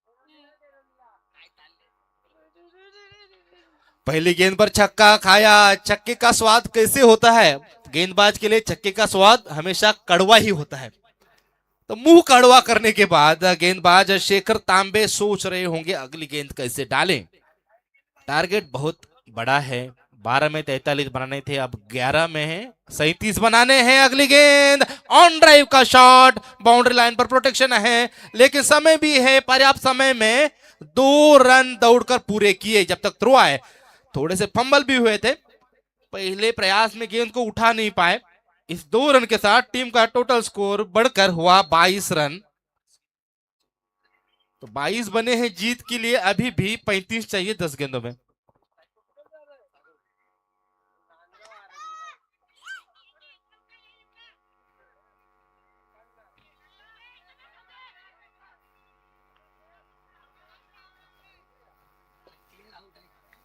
पहली गेंद पर छक्का खाया। छक्के का स्वाद कैसे होता है? गेंदबाज के लिए छक्के का स्वाद हमेशा कड़वा ही होता है। तो मुंह कड़वा करने के बाद गेंदबाज शेखर तांबे सोच रहे होंगे अगली गेंद कैसे डालें। टारगेट बहुत बड़ा है, 12 में 43 बनाने थे, अब 11 में है 37 बनाने हैं। अगली गेंद ऑन ड्राइव का शॉट, बाउंड्री लाइन पर प्रोटेक्शन है, लेकिन समय भी है, पर्याप्त समय में 2 रन दौड़कर पूरे किए जब तक थ्रो आए। थोड़े से फंबल भी हुए थे, पहले प्रयास में गेंद को उठा नहीं पाए। इस 2 रन के साथ टीम का टोटल स्कोर बढ़कर हुआ 22 रन। तो 22 बने हैं जीत के लिए, अभी भी 35 चाहिए 10 गेंदों में।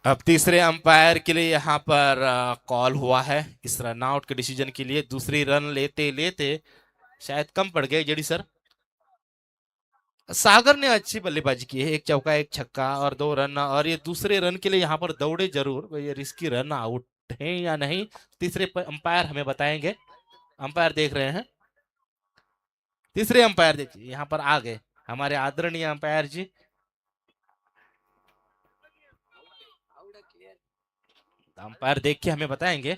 अब तीसरे अंपायर के लिए यहाँ पर कॉल हुआ है इस रन आउट के डिसीजन के लिए। दूसरी रन लेते लेते शायद कम पड़ गए जेडी सर। सागर ने अच्छी बल्लेबाजी की है, 1 चौका 1 छक्का और 2 रन, और ये दूसरे रन के लिए यहाँ पर दौड़े जरूर। ये रिस्की रन आउट है या नहीं, तीसरे अंपायर हमें बताएंगे। अंपायर देख रहे हैं, तीसरे अंपायर देखिए यहाँ पर आ गए हमारे आदरणीय अंपायर जी। अंपायर देख के हमें बताएंगे।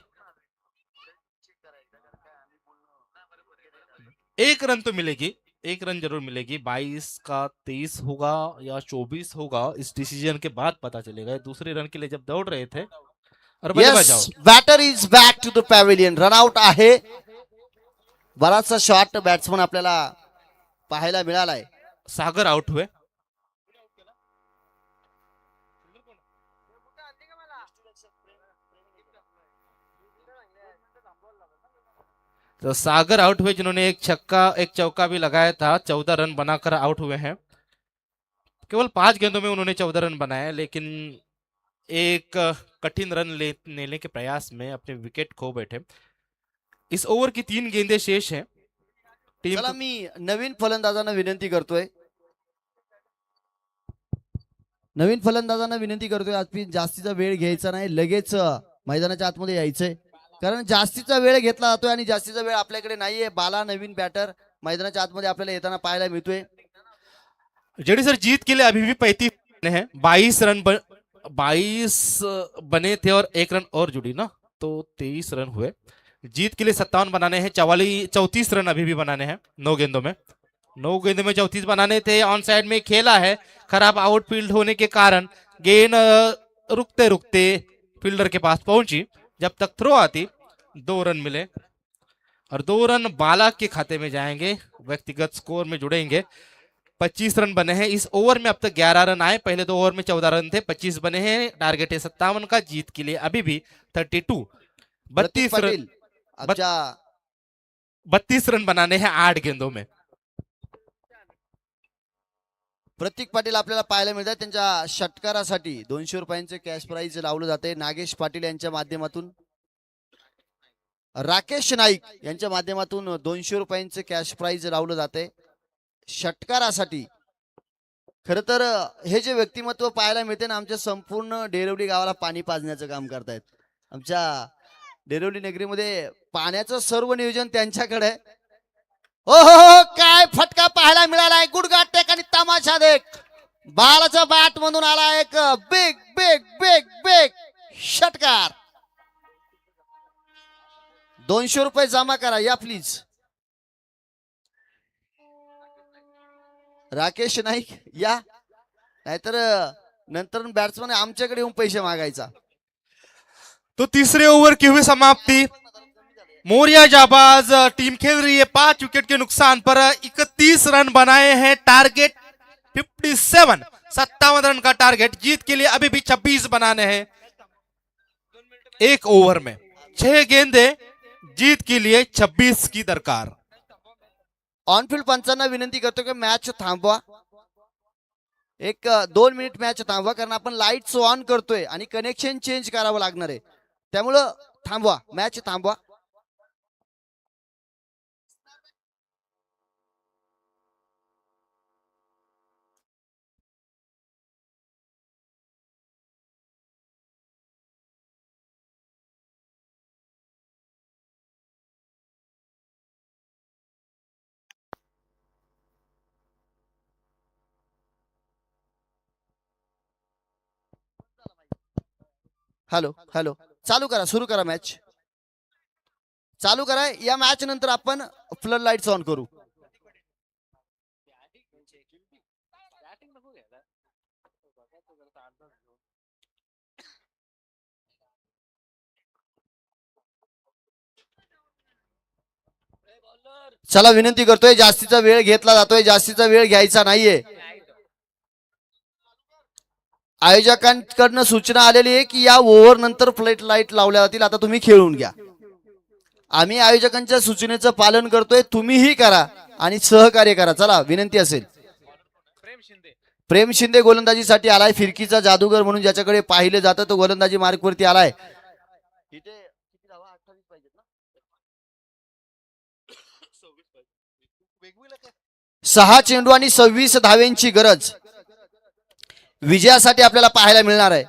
1 रन तो मिलेगी, 1 रन जरूर मिलेगी। 22 का 23 होगा या 24 होगा, इस डिसीजन के बाद पता चलेगा। दूसरे रन के लिए जब दौड़ रहे थे। और बल्लेबाज yes, out. Batter is back to the pavilion. Run out आहे. बराचसा शॉट बॅट्समन आपल्याला पाहायला मिळालाय. सागर आउट हुए। तो सागर आउट हुए, जिन्होंने 1 छक्का 1 चौका भी लगाया था। 14 रन बनाकर आउट हुए हैं। केवल 5 गेंदों में उन्होंने 14 रन बनाए, लेकिन एक कठिन रन लेने के प्रयास में अपने विकेट खो बैठे। इस ओवर की 3 गेंदें शेष हैं। टीम चला मी नवीन फलंदाजांना विनंती करतोय, आज जास्तीचा वेळ घ्यायचा नाही, लगेच मैदानाच्या आतमध्ये यायचंय, कारण जास्तीचा वेळ घेतला जातोय आणि जास्तीचा वेळ आपल्याकडे नाहीये. बाला नवीन बॅटर मैदानाच्या आतमध्ये आपल्याला येताना पाहायला मिळतोय. जेडी सर जीत के लिए अभी भी 35 हैं। 22 बने थे और 1 रन और जुड़ी ना, तो 23 रन हुए। जीत के लिए 57 बनाने हैं। 34 रन अभी भी बनाने हैं 9 गेंदों में। 9 गेंदों में 34 बनाने थे। ऑन साइड में खेला है, खराब आउटफील्ड होने के कारण गेंद रुकते रुकते फील्डर के पास पहुंची। जब तक थ्रो आती 2 रन मिले, और 2 रन बाला के खाते में जाएंगे, व्यक्तिगत स्कोर में जुड़ेंगे। 25 रन बने हैं इस ओवर में। अब तक 11 रन आए, पहले 2 ओवर में 14 रन थे। 25 बने हैं, टारगेट है 57 का। जीत के लिए अभी भी 32 प्रतीक 32 रन पाटील आमच्या 32 रन बनाने हैं 8 गेंदों में। प्रतीक पाटील आपल्याला पाहायला मिळतात. त्यांच्या षटकारासाठी 200 रुपयांचे कॅश प्राइज लावलं जाते. नागेश पाटील यांच्या माध्यमातून, राकेश नाईक यांच्या माध्यमातून 200 रुपयांचे कॅश प्राइज लावलं जाते षटकारासाठी. खर तर हे जे व्यक्तिमत्व पाहायला मिळते ना, आमच्या संपूर्ण डेरवली गावाला पाणी पाजण्याचं काम करतायत. आमच्या डेरवली नगरीमध्ये पाण्याचं सर्व नियोजन त्यांच्याकडे आहे. हो हो हो, काय फटका पाहायला मिळालाय. गुडघा टेक आणि तमाशा देख. बालाचा बॅट मधून आला एक बिग बिग बिग बिग षटकार. 200 रुपये जमा करा, या प्लीज. राकेश नाईक या, नाहीतर नंतर बॅट्समन आमच्याकडे येऊन पैसे मागायचा. तो तीसरे ओवर की हुई समाप्ति. मोरिया जाबाज टीम खेल रही है 5 विकेट के नुकसान पर 31 रन बनाए हैं. टारगेट 57, 57 रन का टारगेट. जीत के लिए अभी भी 26 बनाने हैं एक ओवर में. 6 गेंदे, जीत के लिए 26 की दरकार. ऑनफील्ड पंचांना विनंती करतो की मॅच थांबवा. 2 मिनिट मॅच थांबवा, कारण आपण लाईट्स ऑन करतोय आणि कनेक्शन चेंज करावं लागणार आहे. त्यामुळं थांबवा, मॅच थांबवा. हॅलो हॅलो, चालू करा, सुरू करा मॅच, चालू करा. या मॅच नंतर आपण फ्लड लाईट्स ऑन करू. चला, विनंती करतोय, जास्तीचा वेळ घेतला जातोय, जास्तीचा वेळ घ्यायचा नाहीये. आयोजकांकडनं सूचना आलेली आहे की या ओव्हर नंतर फ्लड लाईट लावल्या जातील. आता तुम्ही खेळून घ्या. आम्ही आयोजकांच्या सूचनेचं पालन करतोय, तुम्हीही करा आणि सहकार्य करा. चला, विनंती असेल. प्रेम शिंदे गोलंदाजीसाठी आलाय. फिरकीचा जादूगर म्हणून ज्याच्याकडे पाहिलं जातं तो गोलंदाजी मार्कवरती आलाय. इथे 6 चेंडू आणि 26 धाव्यांची गरज विजयासाठी आपल्याला पाहायला मिळणार आहे.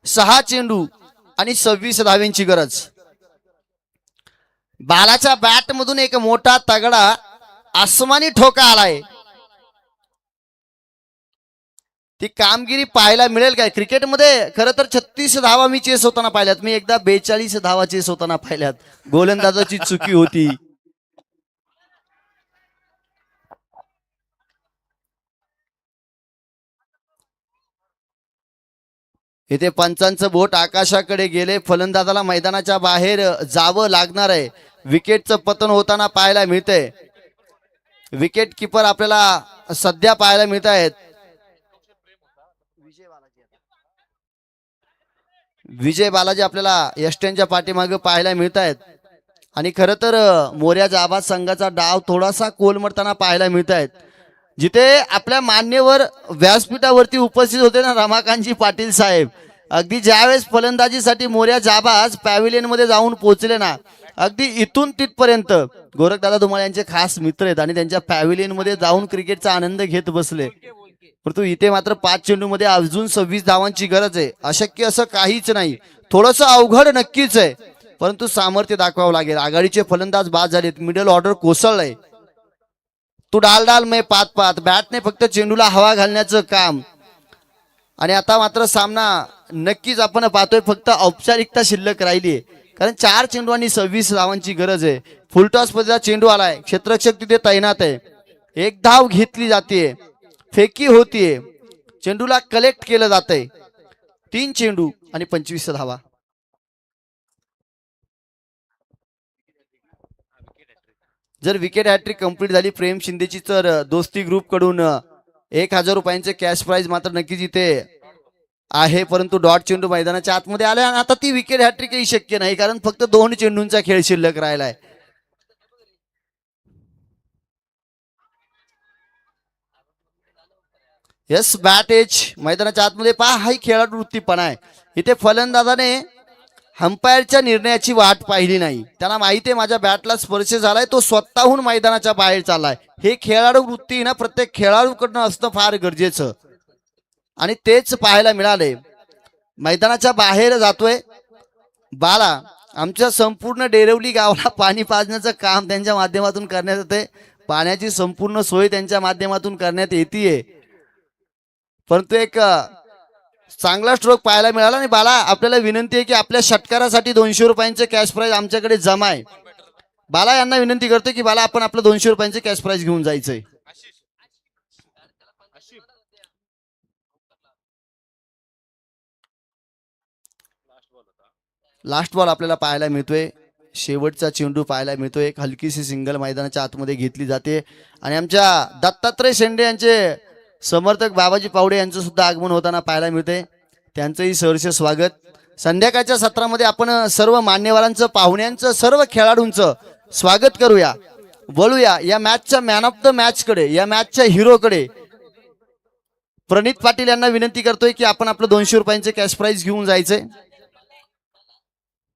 6 चेंडू आणि 26 धाव्यांची गरज. बालाच्या बॅट मधून एक मोठा तगडा आसमानी ठोका आलाय. ती कामगिरी पाहायला मिळेल काय? क्रिकेटमध्ये खरं तर 36 धावा मी चेस होताना पाहिल्यात. मी एकदा 42 धावा चेस होताना पाहिल्यात. गोलंदाजाची चुकी होती. इथे पंचांचं बोट आकाशाकडे गेले. फलंदाजाला मैदानाच्या बाहेर जावं लागणार आहे. विकेटचं पतन होताना पाहायला मिळतंय. विकेट किपर आपल्याला सध्या पाहायला मिळत आहेत. विजय बालाजी आपल्याला यष्ट्यांच्या पाठीमागे पाहायला मिळत आहेत. आणि खरं तर मोर्या जाबाज संघाचा डाव थोडासा कोलमडताना पाहायला मिळत आहेत. जिथे आपल्या मान्यवर व्यासपीठावरती उपस्थित होते ना रमाकांतजी पाटील साहेब, अगदी ज्यावेळेस फलंदाजीसाठी मोर्या जाबाज पॅव्हिलियन मध्ये जाऊन पोहोचले ना, अगदी इथून तिथपर्यंत गोरखदादा धुमाळ यांचे खास मित्र आहेत आणि त्यांच्या पॅव्हिलियन मध्ये जाऊन क्रिकेटचा आनंद घेत बसले. परंतु इथे मात्र 5 चेंडू मध्ये अजून 26 धावांची गरज आहे. अशक्य असं काहीच नाही. थोडंसं अवघड नक्कीच आहे, परंतु सामर्थ्य दाखवावं लागेल. आघाडीचे फलंदाज बाद झालेत. Middle order कोसळलंय. तू डाल डाल मैं पात पात. बॅटने फक्त चेंडूला हवा घालण्याचं काम. आणि आता मात्र सामना नक्कीच आपण पाहतोय फक्त औपचारिकता शिल्लक राहिली आहे, कारण 4 चेंडू आणि 26 धावांची गरज आहे. फुलटॉस मध्ये चेंडू आलाय. क्षेत्ररक्षक तिथे तैनात आहे. एक धाव घेतली जाते, फेकी होतीये, चेंडूला कलेक्ट केलं जातंय. 3 चेंडू आणि 25 धावा. जर विकेट हॅट्रिक कंप्लीट झाली प्रेम शिंदेची, तर दोस्ती ग्रुप कडून 1000 रुपयांचे कॅश प्राइज मात्र नक्कीच इथे आहे. परंतु डॉट चेंडू मैदानाच्या आतमध्ये आले आणि आता ती विकेट हॅट्रिकही शक्य नाही, कारण फक्त 2 चेंडूंचा खेळ शिल्लक राहिलाय. यस, बॅट एज मैदानाच्या आतमध्ये पहा. हाही खेळाडू वृत्तीपणा आहे. इथे फलंदाजाने अंपायरच्या निर्णयाची वाट पाहिली नाही. त्यांना माहिती आहे माझ्या बॅटला स्पर्श झालाय, तो स्वतःहून मैदानाच्या बाहेर चाललाय. हे खेळाडू वृत्ती ना प्रत्येक खेळाडूकडनं असणं फार गरजेचं, आणि तेच पाहायला मिळाले. मैदानाच्या बाहेर जातोय बाला. आमच्या संपूर्ण डेरवली गावाला पाणी पाजण्याचं काम त्यांच्या माध्यमातून करण्यात येते. पाण्याची संपूर्ण सोय त्यांच्या माध्यमातून करण्यात येते. परंतु एक चांगला स्ट्रोक पाहायला मिळाला. आणि बाला, आपल्याला विनंती आहे की आपल्या षटकारासाठी 200 रुपयांचे कॅश प्राइज आमच्याकडे जमा आहे. बाला यांना विनंती करतो की बाला, आपण आपलं 200 रुपयांचे कॅश प्राइज घेऊन जायचंय. लास्ट बॉल आपल्याला पाहायला मिळतोय. शेवटचा चेंडू पाहायला मिळतोय. एक हलकीशी सिंगल मैदानाच्या आतमध्ये घेतली जाते आणि आमच्या दत्तात्रय शेंडे यांचे समर्थक बाबाजी पावडे यांचं सुद्धा आगमन होताना पाहायला मिळते. त्यांचंही सहर्ष स्वागत. संध्याकाळच्या सत्रामध्ये आपण सर्व मान्यवरांचं, पाहुण्यांचं, सर्व खेळाडूंचं स्वागत करूया. बोलूया या मॅचच्या मॅन ऑफ द मॅच कडे, या मॅचच्या हिरोकडे. प्रणित पाटील यांना विनंती करतोय की आपण आपलं 200 रुपयांचे कॅश प्राइज घेऊन जायचंय.